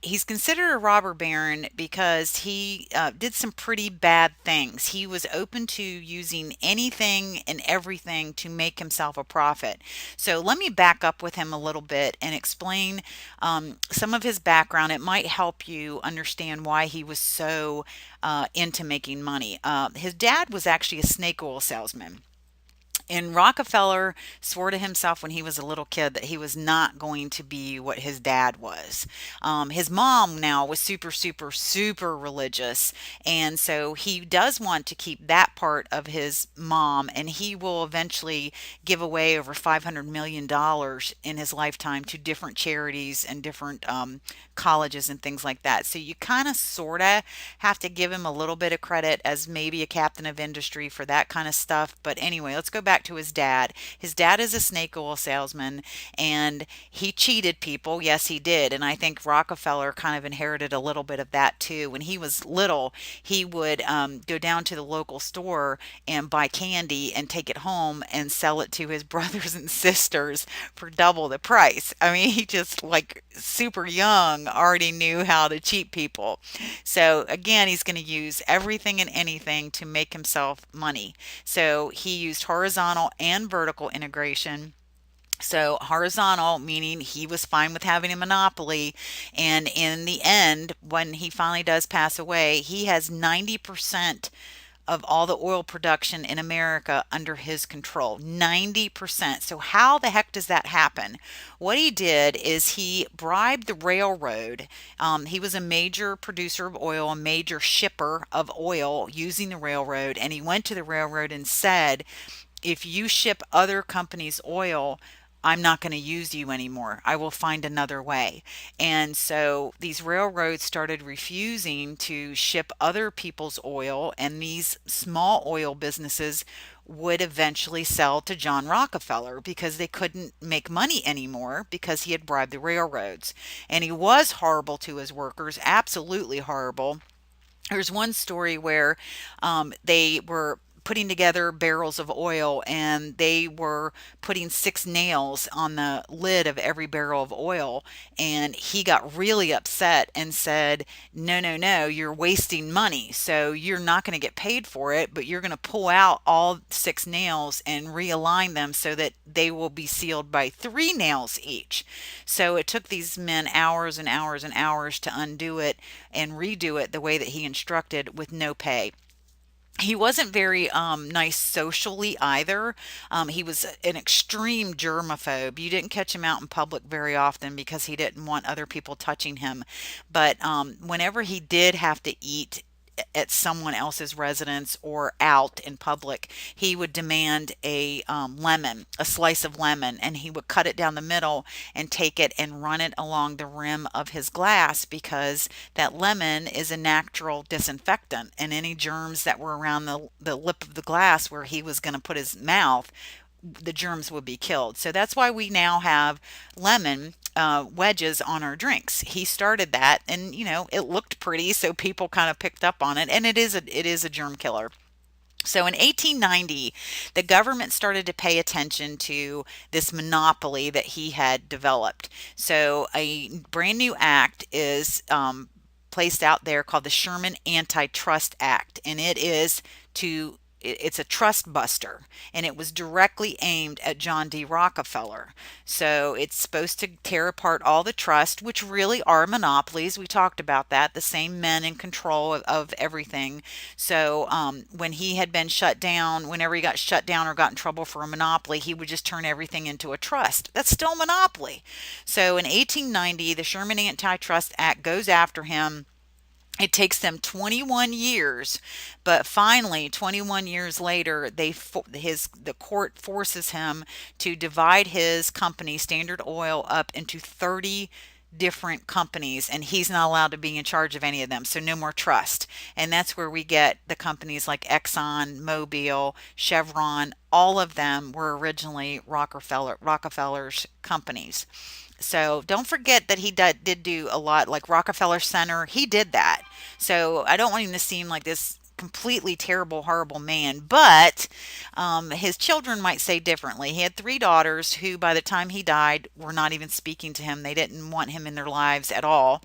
He's considered a robber baron because he did some pretty bad things. He was open to using anything and everything to make himself a profit. So let me back up with him a little bit and explain some of his background. It might help you understand why he was so into making money. His dad was actually a snake oil salesman. And Rockefeller swore to himself when he was a little kid that he was not going to be what his dad was. His mom now was super, super, super religious. And so he does want to keep that part of his mom, and he will eventually give away over $500 million in his lifetime to different charities and different colleges and things like that. So you kind of sort of have to give him a little bit of credit as maybe a captain of industry for that kind of stuff. But anyway, let's go back to his dad. His dad is a snake oil salesman, and he cheated people. Yes, he did. And I think Rockefeller kind of inherited a little bit of that too. When he was little, he would go down to the local store and buy candy and take it home and sell it to his brothers and sisters for double the price. I mean, he just like super young already knew how to cheat people. So again, he's going to use everything and anything to make himself money. So he used horizontal and vertical integration. So horizontal, meaning he was fine with having a monopoly. And in the end, when he finally does pass away, he has 90% of all the oil production in America under his control. 90%. So how the heck does that happen? What he did is he bribed the railroad. He was a major producer of oil, a major shipper of oil using the railroad. And he went to the railroad and said, if you ship other companies' oil, I'm not going to use you anymore. I will find another way. And so these railroads started refusing to ship other people's oil, and these small oil businesses would eventually sell to John Rockefeller because they couldn't make money anymore because he had bribed the railroads. And he was horrible to his workers, absolutely horrible. There's one story where they were putting together barrels of oil, and they were putting 6 nails on the lid of every barrel of oil, and he got really upset and said, no, no, no, you're wasting money, so you're not going to get paid for it, but you're going to pull out all 6 nails and realign them so that they will be sealed by 3 nails each. So it took these men hours and hours and hours to undo it and redo it the way that he instructed with no pay. He wasn't very nice socially either. He was an extreme germaphobe. You didn't catch him out in public very often because he didn't want other people touching him. But whenever he did have to eat at someone else's residence or out in public, he would demand a lemon, a slice of lemon, and he would cut it down the middle and take it and run it along the rim of his glass because that lemon is a natural disinfectant, and any germs that were around the lip of the glass where he was going to put his mouth, the germs would be killed. So that's why we now have lemon wedges on our drinks. He started that, and it looked pretty, so people kind of picked up on it, and it is a germ killer. So in 1890, the government started to pay attention to this monopoly that he had developed. So a brand new act is placed out there called the Sherman Antitrust Act, and it's a trust buster, and it was directly aimed at John D. Rockefeller. So it's supposed to tear apart all the trust, which really are monopolies. We talked about that, the same men in control of everything. So when he had been shut down, whenever he got shut down or got in trouble for a monopoly, he would just turn everything into a trust. That's still monopoly. So in 1890, the Sherman Antitrust Act goes after him. It takes them 21 years, but finally, 21 years later, the court forces him to divide his company, Standard Oil, up into 30 different companies, and he's not allowed to be in charge of any of them. So no more trust. And that's where we get the companies like Exxon, Mobil, Chevron. All of them were originally Rockefeller's companies. So don't forget that he did do a lot, like Rockefeller Center. He did that. So I don't want him to seem like this completely terrible, horrible man, but his children might say differently. He had 3 daughters who, by the time he died, were not even speaking to him. They didn't want him in their lives at all.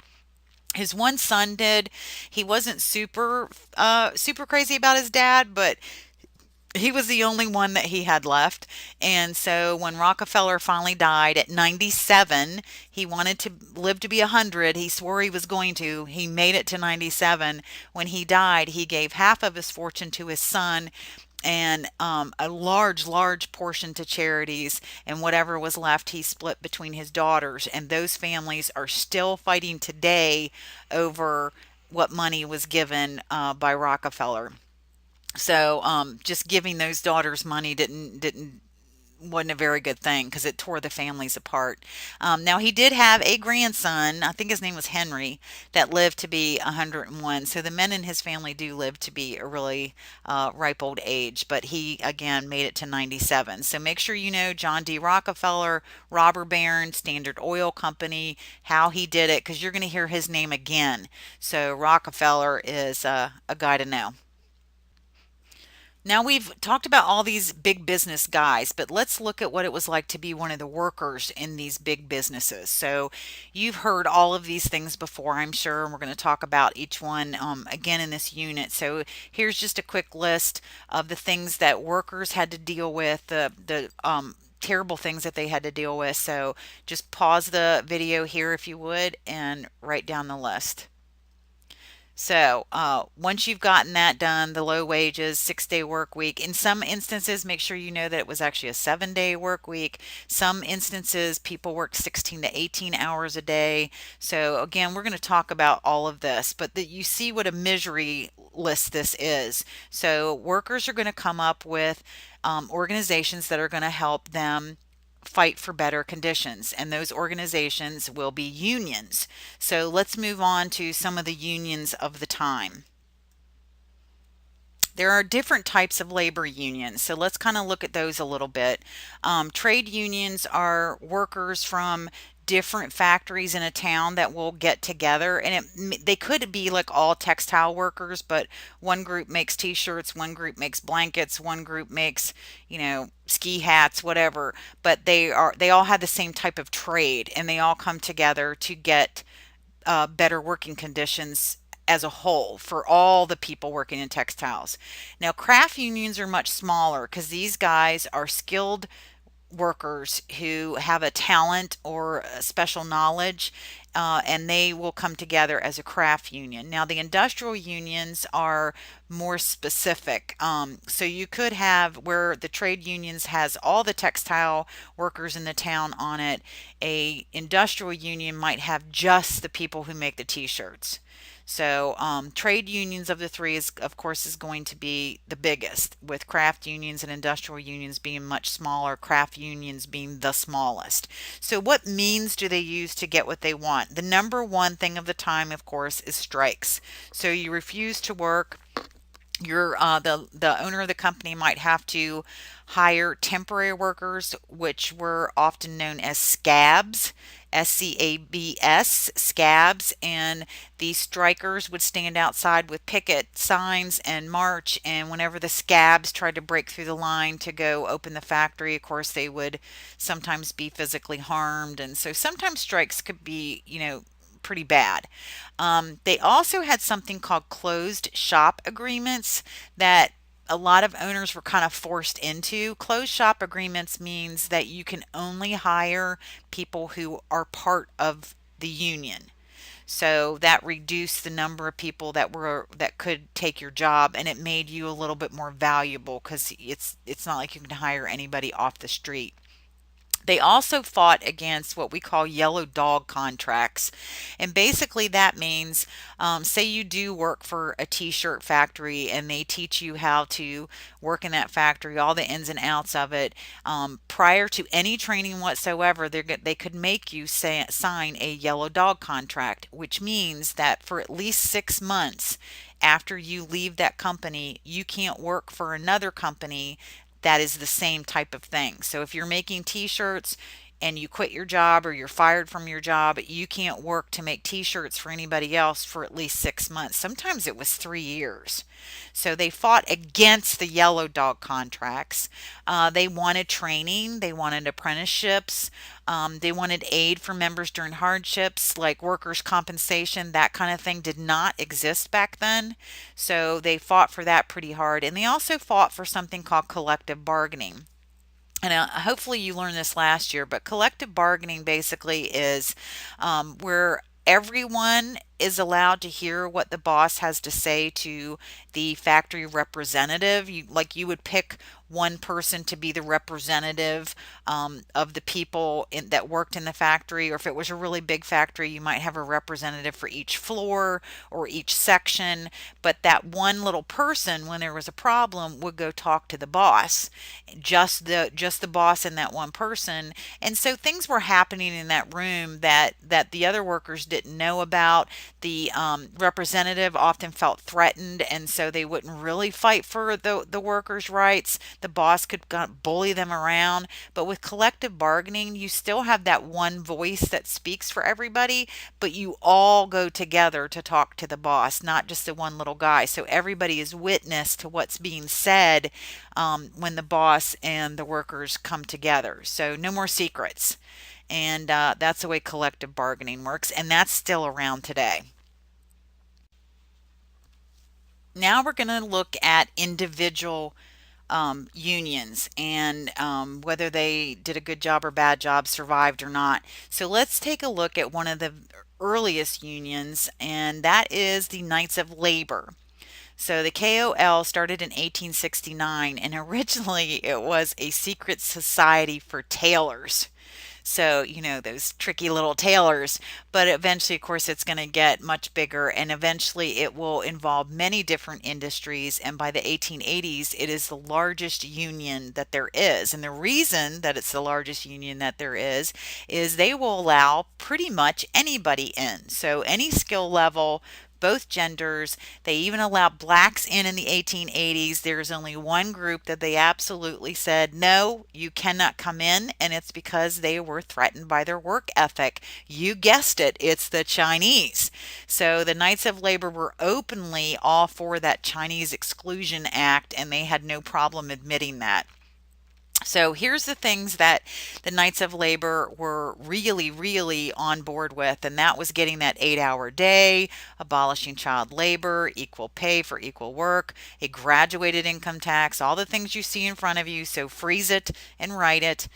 His one son did. He wasn't super crazy about his dad, but he was the only one that he had left. And so when Rockefeller finally died at 97, he wanted to live to be 100. He swore he was going to. He made it to 97. When he died, he gave half of his fortune to his son, and a large portion to charities, and whatever was left he split between his daughters, and those families are still fighting today over what money was given by Rockefeller. So just giving those daughters money didn't wasn't a very good thing because it tore the families apart. Now he did have a grandson, I think his name was Henry, that lived to be 101. So the men in his family do live to be a really ripe old age, but he again made it to 97. So make sure you know John D. Rockefeller, robber baron, Standard Oil Company, how he did it, because you're going to hear his name again. So Rockefeller is a guy to know. Now we've talked about all these big business guys, but let's look at what it was like to be one of the workers in these big businesses. So you've heard all of these things before, I'm sure, and we're going to talk about each one again in this unit. So here's just a quick list of the things that workers had to deal with, the terrible things that they had to deal with. So just pause the video here if you would and write down the list. So, once you've gotten that done, the low wages, 6 day work week, in some instances, make sure you know that it was actually a 7 day work week. Some instances, people worked 16 to 18 hours a day. So, again, we're going to talk about all of this, but that you see what a misery list this is. So, workers are going to come up with organizations that are going to help them fight for better conditions, and those organizations will be unions. So let's move on to some of the unions of the time. There are different types of labor unions, so let's kind of look at those a little bit. Trade unions are workers from different factories in a town that will get together, and they could be like all textile workers, but one group makes t-shirts, one group makes blankets, one group makes, ski hats, whatever, but they all have the same type of trade, and they all come together to get better working conditions as a whole for all the people working in textiles. Now, craft unions are much smaller because these guys are skilled workers who have a talent or a special knowledge, and they will come together as a craft union. Now, the industrial unions are more specific. So you could have where the trade unions has all the textile workers in the town on it. A industrial union might have just the people who make the t-shirts. So, trade unions of the three is, of course, is going to be the biggest, with craft unions and industrial unions being much smaller, craft unions being the smallest. So, what means do they use to get what they want? The number one thing of the time, of course, is strikes. So, you refuse to work, the owner of the company might have to hire temporary workers, which were often known as scabs, SCABS, scabs, and these strikers would stand outside with picket signs and march. And whenever the scabs tried to break through the line to go open the factory, of course, they would sometimes be physically harmed. And so sometimes strikes could be, pretty bad. They also had something called closed shop agreements that a lot of owners were kind of forced into. Closed shop agreements means that you can only hire people who are part of the union. So that reduced the number of people that could take your job, and it made you a little bit more valuable because it's not like you can hire anybody off the street. They also fought against what we call yellow dog contracts. And basically, that means say you do work for a t shirt factory and they teach you how to work in that factory, all the ins and outs of it. Prior to any training whatsoever, they could make you sign a yellow dog contract, which means that for at least 6 months after you leave that company, you can't work for another company that is the same type of thing. So if you're making t-shirts and you quit your job or you're fired from your job, you can't work to make t-shirts for anybody else for at least 6 months. Sometimes it was 3 years. So they fought against the yellow dog contracts. They wanted training, they wanted apprenticeships, they wanted aid for members during hardships like workers' compensation. That kind of thing did not exist back then. So they fought for that pretty hard. And they also fought for something called collective bargaining. And hopefully you learned this last year, but collective bargaining basically is where everyone is allowed to hear what the boss has to say to the factory representative. You would pick one person to be the representative of the people that worked in the factory, or if it was a really big factory, you might have a representative for each floor or each section. But that one little person, when there was a problem, would go talk to the boss, just the boss and that one person. And so things were happening in that room that the other workers didn't know about. The representative often felt threatened, and so they wouldn't really fight for the workers' rights. The boss could kind of bully them around. But with collective bargaining, you still have that one voice that speaks for everybody, but you all go together to talk to the boss, not just the one little guy. So everybody is witness to what's being said when the boss and the workers come together. So no more secrets. And that's the way collective bargaining works, and that's still around today. Now we're going to look at individual unions and whether they did a good job or bad job, survived or not. So let's take a look at one of the earliest unions, and that is the Knights of Labor. So the KOL started in 1869, and originally it was a secret society for tailors. So, those tricky little tailors. But eventually, of course, it's going to get much bigger, and eventually it will involve many different industries. And by the 1880s, it is the largest union that there is. And the reason that it's the largest union that there is they will allow pretty much anybody in. So, any skill level, both genders. They even allowed blacks in the 1880s. There's only one group that they absolutely said, no, you cannot come in, and it's because they were threatened by their work ethic. You guessed it, it's the Chinese. So the Knights of Labor were openly all for that Chinese Exclusion Act, and they had no problem admitting that. So here's the things that the Knights of Labor were really, really on board with, and that was getting that 8-hour day, abolishing child labor, equal pay for equal work, a graduated income tax, all the things you see in front of you. So freeze it and write it.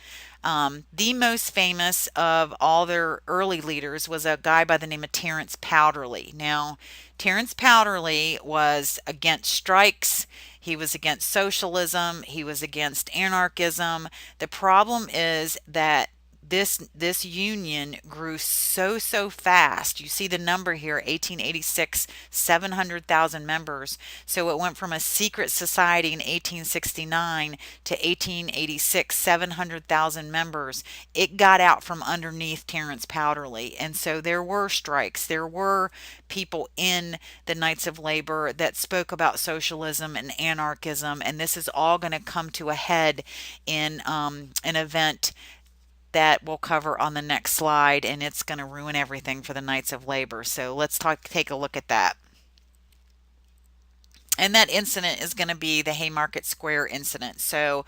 The most famous of all their early leaders was a guy by the name of Terence Powderly. Now, Terence Powderly was against strikes. He was against socialism. He was against anarchism. The problem is that this union grew so fast. You see the number here, 1886, 700,000 members. So it went from a secret society in 1869 to 1886, 700,000 members. It got out from underneath Terence Powderly, and so there were strikes. There were people in the Knights of Labor that spoke about socialism and anarchism, and this is all going to come to a head in an event that we'll cover on the next slide, and it's going to ruin everything for the Knights of Labor. So let's take a look at that. And that incident is going to be the Haymarket Square incident. So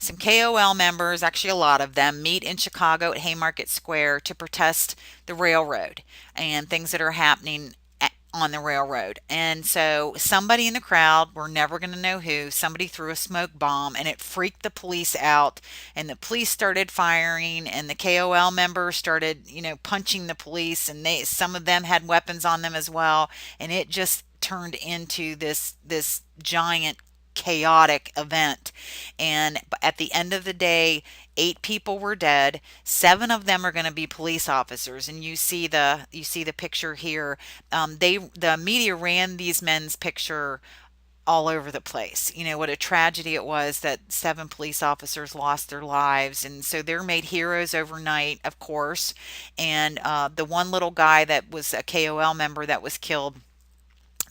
some KOL members, actually a lot of them, meet in Chicago at Haymarket Square to protest the railroad and things that are happening on the railroad. And so somebody in the crowd, we're never going to know who, somebody threw a smoke bomb, and it freaked the police out, and the police started firing, and the KOL members started, punching the police, and some of them had weapons on them as well, and it just turned into this giant chaotic event. And at the end of the day, 8 people were dead. 7 of them are going to be police officers, and you see the picture here. The media ran these men's picture all over the place. What a tragedy it was that 7 police officers lost their lives, and so they're made heroes overnight, of course. And the one little guy that was a KOL member that was killed,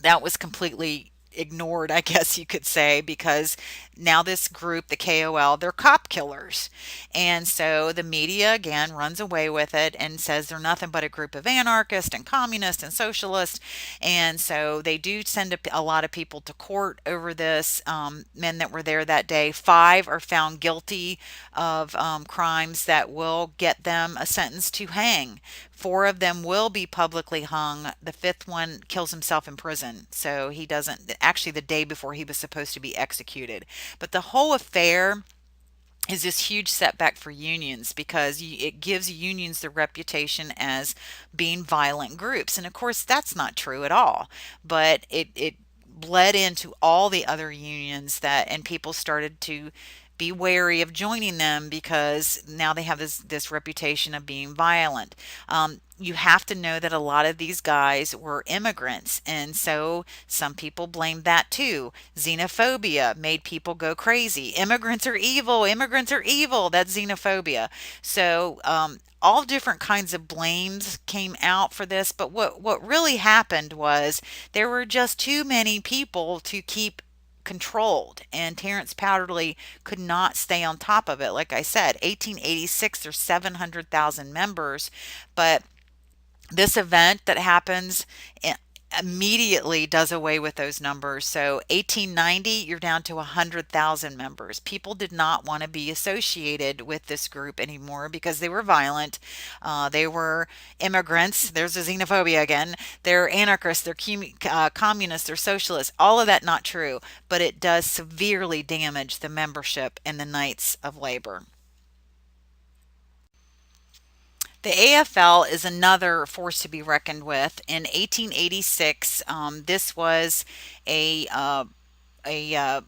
that was completely ignored, I guess you could say, because now this group, the KOL, they're cop killers. And so the media again runs away with it and says they're nothing but a group of anarchists and communists and socialists. And so they do send a lot of people to court over this. Men that were there that day, 5 are found guilty of crimes that will get them a sentence to hang. 4 of them will be publicly hung. The 5th one kills himself in prison. So he doesn't, actually, the day before he was supposed to be executed. But the whole affair is this huge setback for unions because it gives unions the reputation as being violent groups. And of course, that's not true at all. But it bled into all the other unions and people started to be wary of joining them because now they have this reputation of being violent. You have to know that a lot of these guys were immigrants, and so some people blamed that too. Xenophobia made people go crazy. Immigrants are evil. Immigrants are evil. That's xenophobia. So all different kinds of blames came out for this. But what really happened was there were just too many people to keep controlled, and Terrence Powderly could not stay on top of it. Like I said, 1886 there's 700,000 members, but this event that happens immediately does away with those numbers. So 1890, you're down to 100,000 members. People did not want to be associated with this group anymore because they were violent. They were immigrants. There's a xenophobia again. They're anarchists. They're communists. They're socialists. All of that not true, but it does severely damage the membership in the Knights of Labor. The AFL is another force to be reckoned with. In 1886, this was a uh, a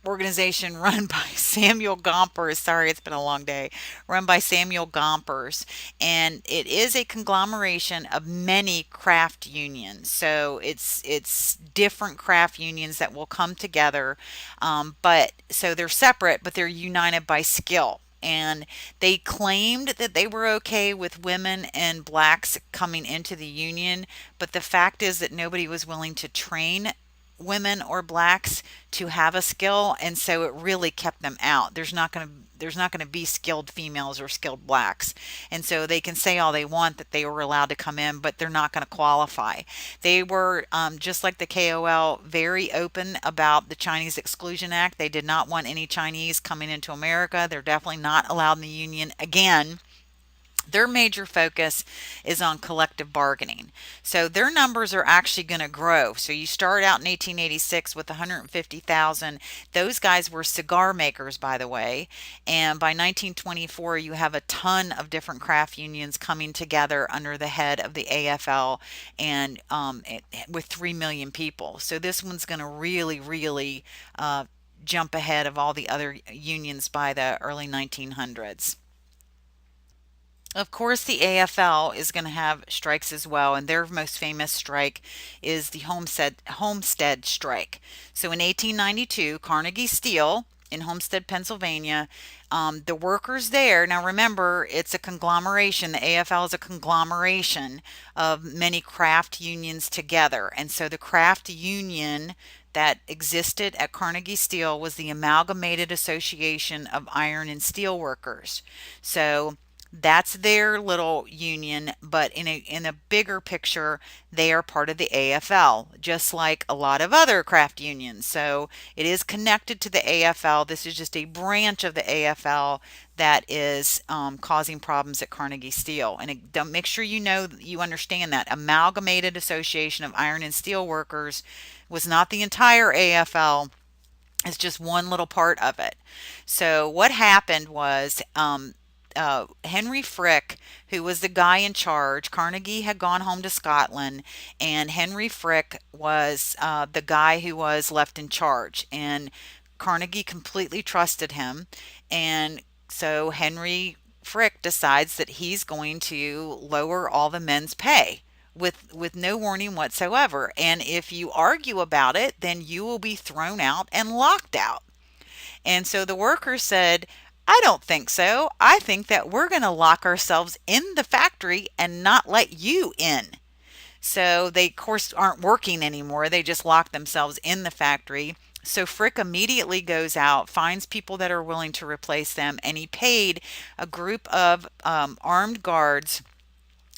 organization run by Samuel Gompers. Sorry, it's been a long day. Run by Samuel Gompers, and it is a conglomeration of many craft unions. So it's different craft unions that will come together, but so they're separate, but they're united by skill. And they claimed that they were okay with women and blacks coming into the union, but the fact is that nobody was willing to train women or blacks to have a skill, and so it really kept them out. There's not going to be skilled females or skilled blacks, and so they can say all they want that they were allowed to come in, but they're not going to qualify. They were, just like the KOL, very open about the Chinese Exclusion Act. They did not want any Chinese coming into America. They're definitely not allowed in the union again. Their major focus is on collective bargaining. So their numbers are actually going to grow. So you start out in 1886 with 150,000. Those guys were cigar makers, by the way. And by 1924, you have a ton of different craft unions coming together under the head of the AFL, and with 3 million people. So this one's going to really, really jump ahead of all the other unions by the early 1900s. Of course, the AFL is going to have strikes as well, and their most famous strike is the Homestead strike. So in 1892, Carnegie Steel in Homestead, Pennsylvania, the workers there. Now remember, it's a conglomeration. The AFL is a conglomeration of many craft unions together, and so the craft union that existed at Carnegie Steel was the Amalgamated Association of Iron and Steel Workers. So that's their little union, but in a bigger picture, they are part of the AFL, just like a lot of other craft unions. So it is connected to the AFL. This is just a branch of the AFL that is causing problems at Carnegie Steel. And don't make sure you understand that Amalgamated Association of Iron and Steel Workers was not the entire AFL. It's just one little part of it. So what happened was, Henry Frick, who was the guy in charge. Carnegie had gone home to Scotland, and Henry Frick was the guy who was left in charge. And Carnegie completely trusted him, and so Henry Frick decides that he's going to lower all the men's pay. With no warning whatsoever. And if you argue about it, then you will be thrown out and locked out. And so the workers said, I don't think so. I think that we're going to lock ourselves in the factory and not let you in. So they, of course, aren't working anymore. They just lock themselves in the factory. So Frick immediately goes out, finds people that are willing to replace them, and he paid a group of armed guards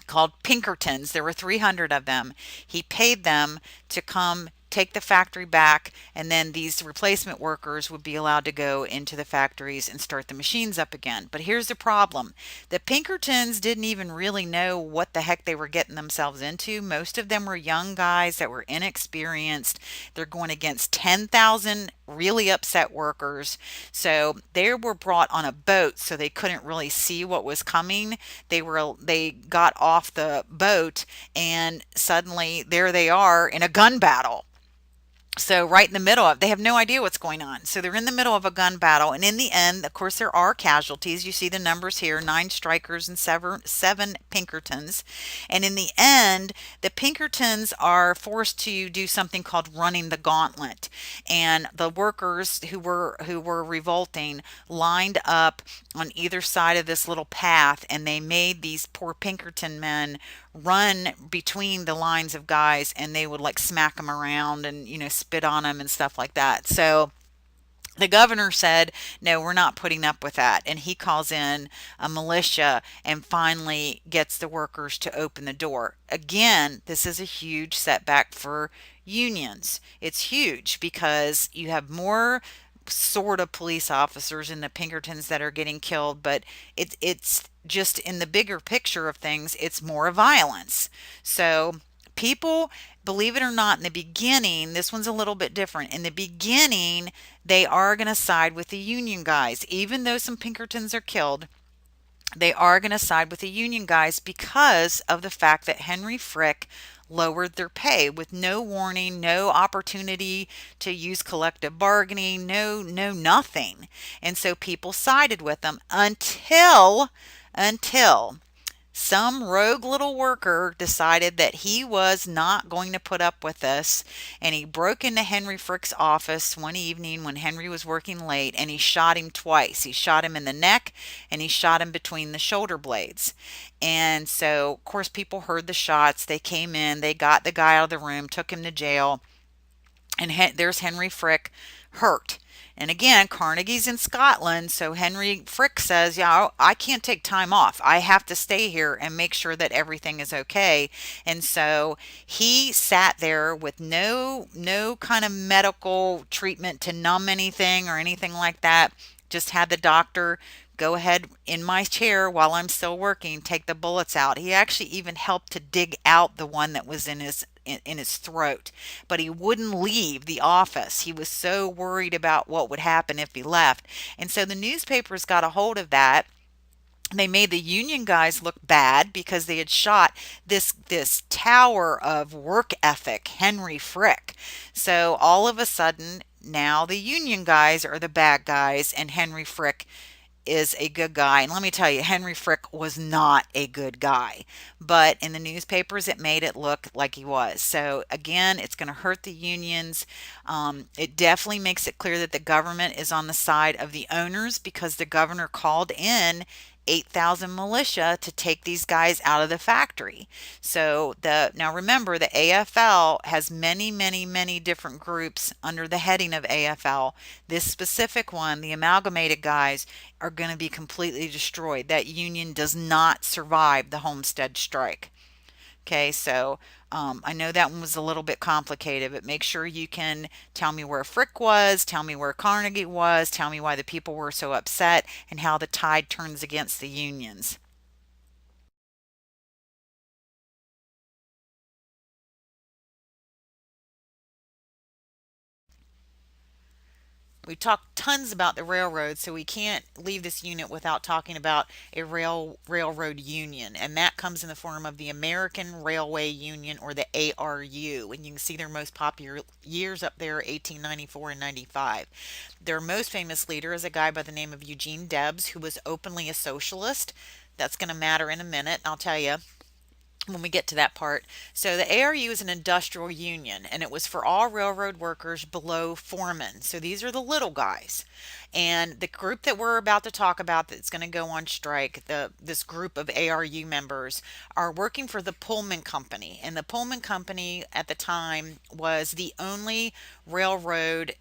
called Pinkertons. There were 300 of them. He paid them to come take the factory back, and then these replacement workers would be allowed to go into the factories and start the machines up again. But here's the problem: the Pinkertons didn't even really know what the heck they were getting themselves into. Most of them were young guys that were inexperienced. They're going against 10,000 really upset workers. So they were brought on a boat so they couldn't really see what was coming. They got off the boat and suddenly there they are in a gun battle. So right in the middle of, they have no idea what's going on. So they're in the middle of a gun battle, and in the end, of course, there are casualties. You see the numbers here: nine strikers and seven Pinkertons. And in the end, the Pinkertons are forced to do something called running the gauntlet. And the workers who were revolting lined up on either side of this little path, and they made these poor Pinkerton men run between the lines of guys, and they would like smack them around and spit on them and stuff like that. So the governor said, no, we're not putting up with that. And he calls in a militia and finally gets the workers to open the door. Again, this is a huge setback for unions. It's huge because you have more sort of police officers in the Pinkertons that are getting killed, but it's just in the bigger picture of things, it's more violence. So people, believe it or not, in the beginning, this one's a little bit different. In the beginning, they are going to side with the union guys. Even though some Pinkertons are killed, they are going to side with the union guys because of the fact that Henry Frick lowered their pay with no warning, no opportunity to use collective bargaining, no nothing. And so people sided with them until some rogue little worker decided that he was not going to put up with this, and he broke into Henry Frick's office one evening when Henry was working late, and he shot him twice. He shot him in the neck, and he shot him between the shoulder blades. And so, of course, people heard the shots. They came in, they got the guy out of the room, took him to jail, and there's Henry Frick hurt. And again, Carnegie's in Scotland, so Henry Frick says, "Yeah, I can't take time off. I have to stay here and make sure that everything is okay." And so he sat there with no kind of medical treatment to numb anything or anything like that. Just had the doctor go ahead in my chair while I'm still working, take the bullets out. He actually even helped to dig out the one that was in his throat, but he wouldn't leave the office. He was so worried about what would happen if he left. And so the newspapers got a hold of that. They made the union guys look bad because they had shot this tower of work ethic, Henry Frick. So all of a sudden, now the union guys are the bad guys and Henry Frick is a good guy. And let me tell you, Henry Frick was not a good guy. But in the newspapers, it made it look like he was. So again, it's going to hurt the unions. It definitely makes it clear that the government is on the side of the owners because the governor called in 8,000 militia to take these guys out of the factory. So now remember, the AFL has many different groups under the heading of AFL. This specific one, the amalgamated guys, are going to be completely destroyed. That union does not survive the Homestead strike. Okay, so I know that one was a little bit complicated, but make sure you can tell me where Frick was, tell me where Carnegie was, tell me why the people were so upset, and how the tide turns against the unions. We talked tons about the railroad, so we can't leave this unit without talking about a railroad union, and that comes in the form of the American Railway Union, or the ARU. And you can see their most popular years up there: 1894 and 95. Their most famous leader is a guy by the name of Eugene Debs, who was openly a socialist. That's going to matter in a minute, I'll tell you when we get to that part. So the ARU is an industrial union, and it was for all railroad workers below foremen. So these are the little guys. And the group that we're about to talk about that's going to go on strike, this group of ARU members are working for the Pullman Company. And the Pullman Company at the time was the only railroad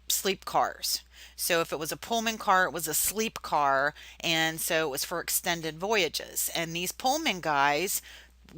sleep cars. So if it was a Pullman car, it was a sleep car, and so it was for extended voyages. And these Pullman guys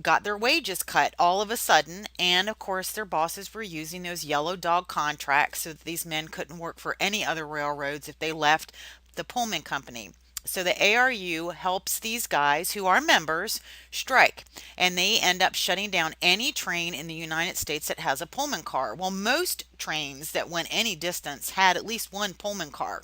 got their wages cut all of a sudden. And of course, their bosses were using those yellow dog contracts so that these men couldn't work for any other railroads if they left the Pullman Company. So the ARU helps these guys who are members strike, and they end up shutting down any train in the United States that has a Pullman car. Well, most trains that went any distance had at least one Pullman car.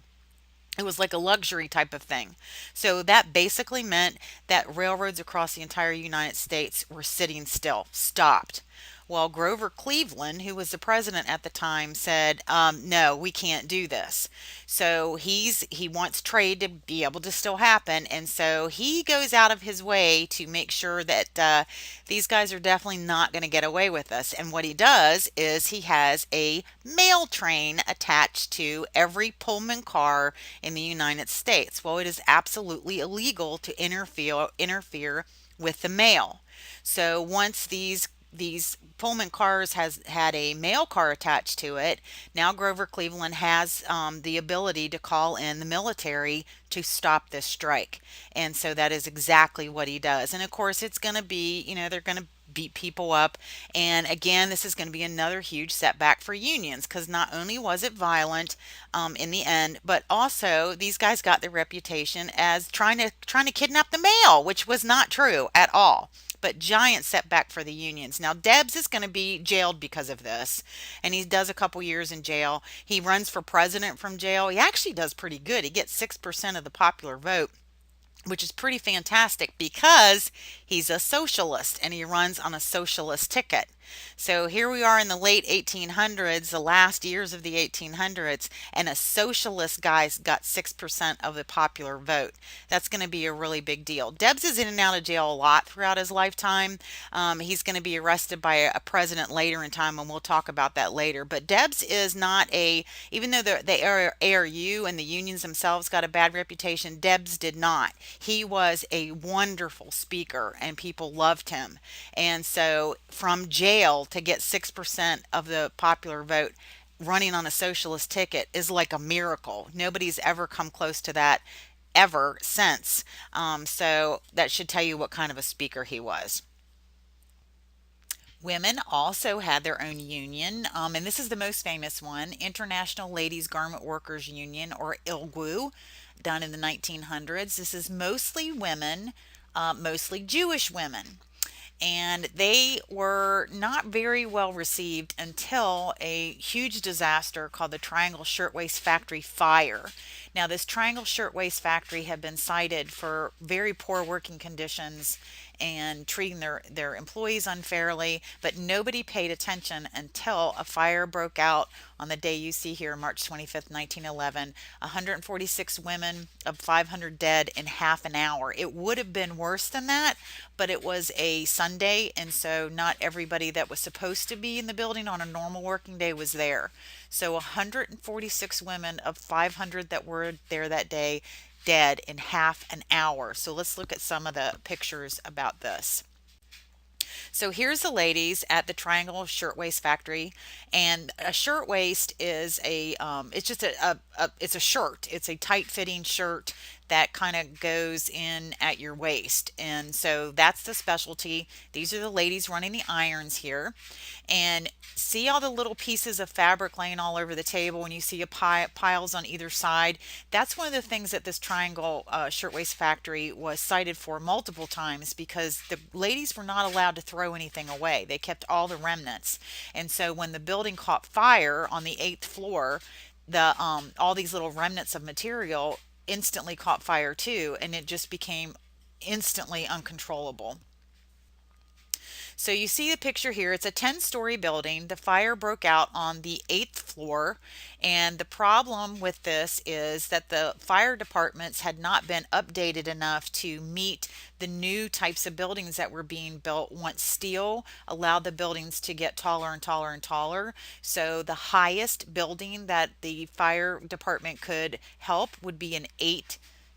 It was like a luxury type of thing. So that basically meant that railroads across the entire United States were sitting still, stopped. Well, Grover Cleveland, who was the president at the time, said, "No, we can't do this." So he wants trade to be able to still happen, and so he goes out of his way to make sure that these guys are definitely not going to get away with us. And what he does is he has a mail train attached to every Pullman car in the United States. Well, it is absolutely illegal to interfere with the mail. So once these Pullman cars has had a mail car attached to it. Now Grover Cleveland has the ability to call in the military to stop this strike, and so that is exactly what he does. And of course, it's going to be, they're going to beat people up. And again, this is going to be another huge setback for unions because not only was it violent in the end, but also these guys got their reputation as trying to kidnap the mail, which was not true at all. But giant setback for the unions. Now Debs is going to be jailed because of this, and he does a couple years in jail. He runs for president from jail. He actually does pretty good. He gets 6% of the popular vote, which is pretty fantastic because he's a socialist and he runs on a socialist ticket. So here we are in the late 1800s, the last years of the 1800s, and a socialist guy's got 6% of the popular vote. That's going to be a really big deal. Debs is in and out of jail a lot throughout his lifetime. He's going to be arrested by a president later in time, and we'll talk about that later. But Debs is not even though the ARU and the unions themselves got a bad reputation, Debs did not. He was a wonderful speaker and people loved him. And so from jail to get 6% of the popular vote running on a socialist ticket is like a miracle. Nobody's ever come close to that ever since. So that should tell you what kind of a speaker he was. Women also had their own union, and this is the most famous one, International Ladies Garment Workers Union, or ILGWU, done in the 1900s. This is mostly women, mostly Jewish women, and they were not very well received until a huge disaster called the Triangle Shirtwaist Factory fire. Now, this Triangle Shirtwaist Factory had been cited for very poor working conditions and treating their employees unfairly, but nobody paid attention until a fire broke out on the day you see here, March 25th, 1911. 146 women of 500 dead in half an hour. It would have been worse than that, but it was a Sunday, and so not everybody that was supposed to be in the building on a normal working day was there. So 146 women of 500 that were there that day dead in half an hour. So let's look at some of the pictures about this. So here's the ladies at the Triangle Shirtwaist Factory, and a shirtwaist is it's just it's a shirt. It's a tight-fitting shirt that kind of goes in at your waist, and so that's the specialty. These are the ladies running the irons here, and see all the little pieces of fabric laying all over the table, and you see piles on either side. That's one of the things that this Triangle Shirtwaist Factory was cited for multiple times because the ladies were not allowed to throw anything away. They kept all the remnants. And so when the building caught fire on the eighth floor, the all these little remnants of material instantly caught fire too, and it just became instantly uncontrollable. So you see the picture here. It's a 10-story building. The fire broke out on the eighth floor. And the problem with this is that the fire departments had not been updated enough to meet the new types of buildings that were being built once steel allowed the buildings to get taller and taller and taller. So the highest building that the fire department could help would be an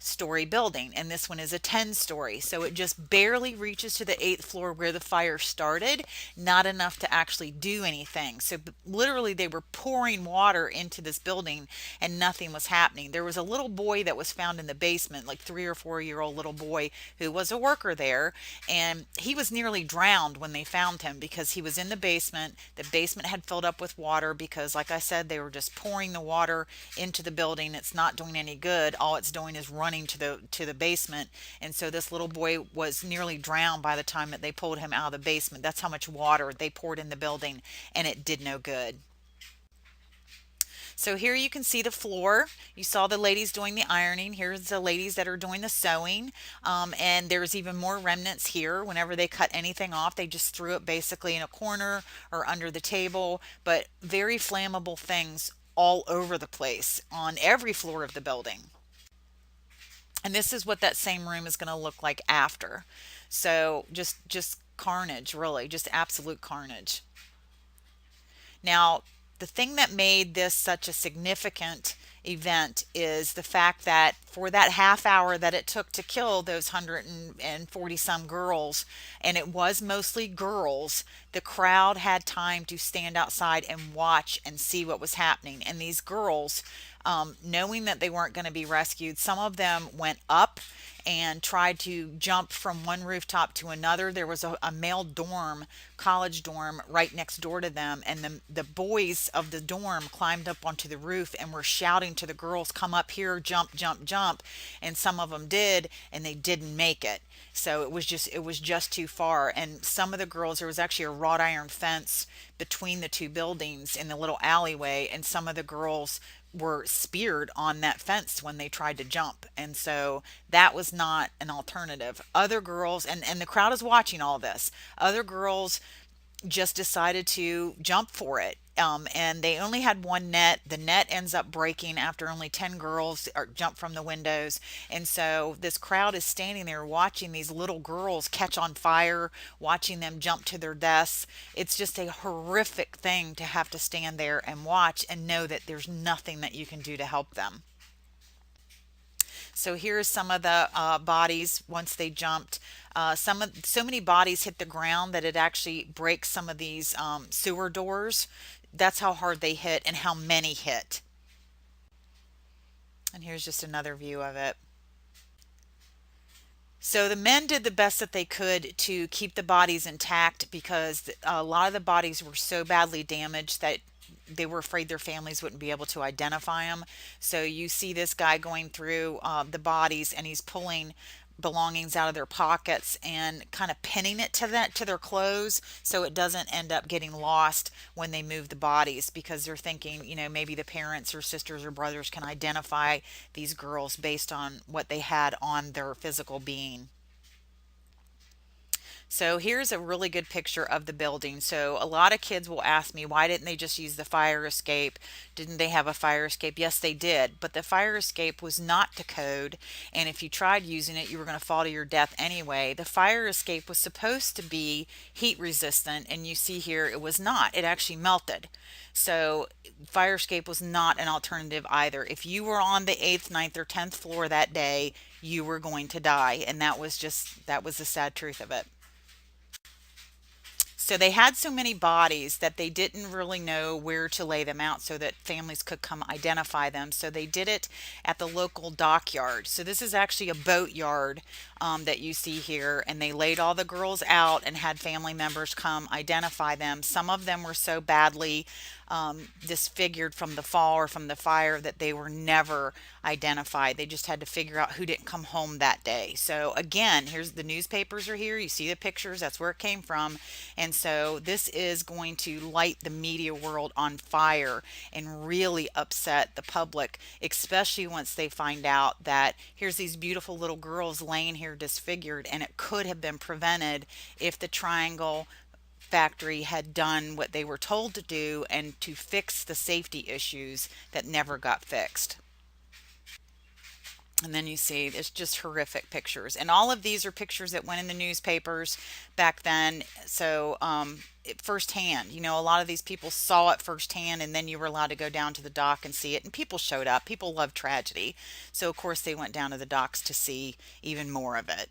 story building, and this one is a 10-story. So it just barely reaches to the eighth floor where the fire started, not enough to actually do anything. So literally, they were pouring water into this building and nothing was happening. There was a little boy that was found in the basement, like 3 or 4 year old little boy who was a worker there, and he was nearly drowned when they found him because he was in the basement. The basement had filled up with water because, like I said, they were just pouring the water into the building. It's not doing any good. All it's doing is running to the basement. And so this little boy was nearly drowned by the time that they pulled him out of the basement. That's how much water they poured in the building, and it did no good. So here you can see the floor. You saw the ladies doing the ironing. Here's the ladies that are doing the sewing. And there's even more remnants here. Whenever they cut anything off, they just threw it basically in a corner or under the table. But very flammable things all over the place on every floor of the building. And this is what that same room is going to look like after. So just carnage, really, just absolute carnage. Now, the thing that made this such a significant event is the fact that for that half hour that it took to kill those 140 some girls, and it was mostly girls, the crowd had time to stand outside and watch and see what was happening. And these girls, knowing that they weren't going to be rescued, some of them went up and tried to jump from one rooftop to another. There was a male dorm, college dorm, right next door to them, and the boys of the dorm climbed up onto the roof and were shouting to the girls, "Come up here, jump, jump, jump!" And some of them did, and they didn't make it. So it was just too far. And some of the girls, there was actually a wrought iron fence between the two buildings in the little alleyway, and some of the girls were speared on that fence when they tried to jump. And so that was not an alternative. Other girls, and the crowd is watching all this, other girls just decided to jump for it. And they only had one net. The net ends up breaking after only 10 girls jump from the windows. And so this crowd is standing there watching these little girls catch on fire, watching them jump to their deaths. It's just a horrific thing to have to stand there and watch and know that there's nothing that you can do to help them. So here's some of the bodies once they jumped. So many bodies hit the ground that it actually breaks some of these sewer doors. That's how hard they hit and how many hit. And here's just another view of it. So the men did the best that they could to keep the bodies intact because a lot of the bodies were so badly damaged that they were afraid their families wouldn't be able to identify them. So you see this guy going through the bodies, and he's pulling belongings out of their pockets and kind of pinning it to their clothes so it doesn't end up getting lost when they move the bodies, because they're thinking, maybe the parents or sisters or brothers can identify these girls based on what they had on their physical being. So here's a really good picture of the building. So a lot of kids will ask me, why didn't they just use the fire escape? Didn't they have a fire escape? Yes, they did. But the fire escape was not to code. And if you tried using it, you were going to fall to your death anyway. The fire escape was supposed to be heat resistant. And you see here, it was not. It actually melted. So fire escape was not an alternative either. If you were on the eighth, ninth, or 10th floor that day, you were going to die. And that was the sad truth of it. So they had so many bodies that they didn't really know where to lay them out so that families could come identify them. So they did it at the local dockyard. So this is actually a boat yard that you see here. And they laid all the girls out and had family members come identify them. Some of them were so badly disfigured from the fall or from the fire that they were never identified. They just had to figure out who didn't come home that day. So again, here's the newspapers are here. You see the pictures. That's where it came from. And so this is going to light the media world on fire and really upset the public, especially once they find out that here's these beautiful little girls laying here disfigured, and it could have been prevented if the Triangle factory had done what they were told to do and to fix the safety issues that never got fixed. And then you see it's just horrific pictures. And all of these are pictures that went in the newspapers back then. So, firsthand, a lot of these people saw it firsthand, and then you were allowed to go down to the dock and see it. And people showed up. People love tragedy. So, of course, they went down to the docks to see even more of it.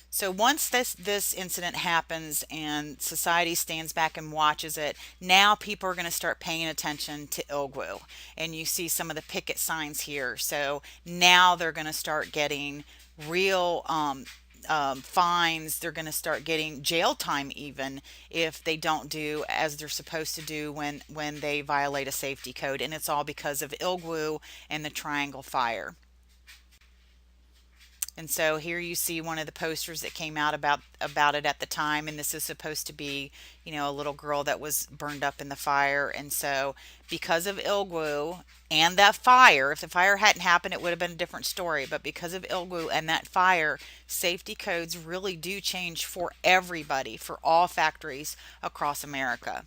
So once this incident happens and society stands back and watches it, now people are going to start paying attention to Ilgu. And you see some of the picket signs here. So now they're going to start getting real fines. They're going to start getting jail time even if they don't do as they're supposed to do when they violate a safety code. And it's all because of Ilgu and the Triangle Fire. And so here you see one of the posters that came out about it at the time, and this is supposed to be, a little girl that was burned up in the fire. And so because of Ilgu and that fire, if the fire hadn't happened, it would have been a different story. But because of Ilgu and that fire, safety codes really do change for everybody, for all factories across America.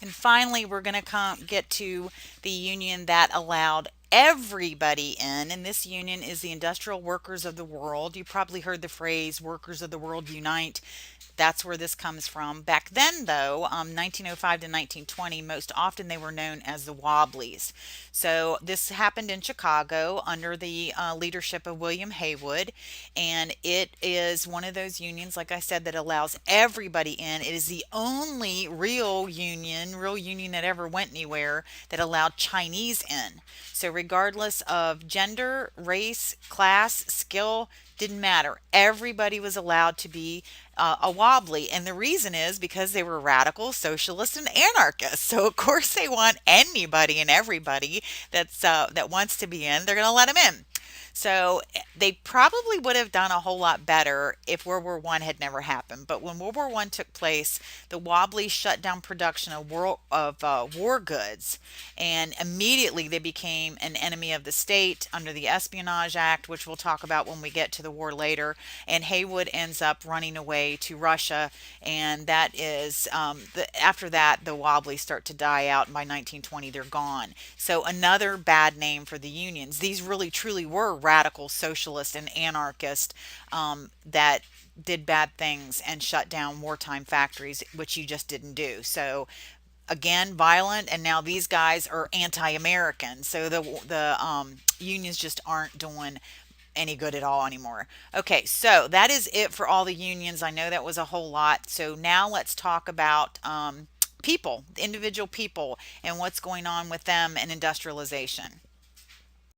And finally, we're going to get to the union that allowed everybody in, and this union is the Industrial Workers of the World. You probably heard the phrase "Workers of the World Unite." That's where this comes from. Back then, though, 1905 to 1920, most often they were known as the Wobblies. So this happened in Chicago under the leadership of William Haywood, and it is one of those unions, like I said, that allows everybody in. It is the only real union that ever went anywhere that allowed Chinese in. So regardless of gender, race, class, skill, didn't matter. Everybody was allowed to be a wobbly, and the reason is because they were radical, socialist, and anarchists. So of course they want anybody and everybody that wants to be in. They're going to let them in. So they probably would have done a whole lot better if World War I had never happened. But when World War I took place, the Wobblies shut down production of war goods, and immediately they became an enemy of the state under the Espionage Act, which we'll talk about when we get to the war later. And Haywood ends up running away to Russia, and that is after that the Wobblies start to die out, and by 1920 they're gone. So another bad name for the unions. These really truly were radical socialist and anarchist that did bad things and shut down wartime factories, which you just didn't do. So again, violent, and now these guys are anti-American. So the unions just aren't doing any good at all anymore. Okay, so that is it for all the unions. I know that was a whole lot. So now let's talk about people, individual people, and what's going on with them and industrialization.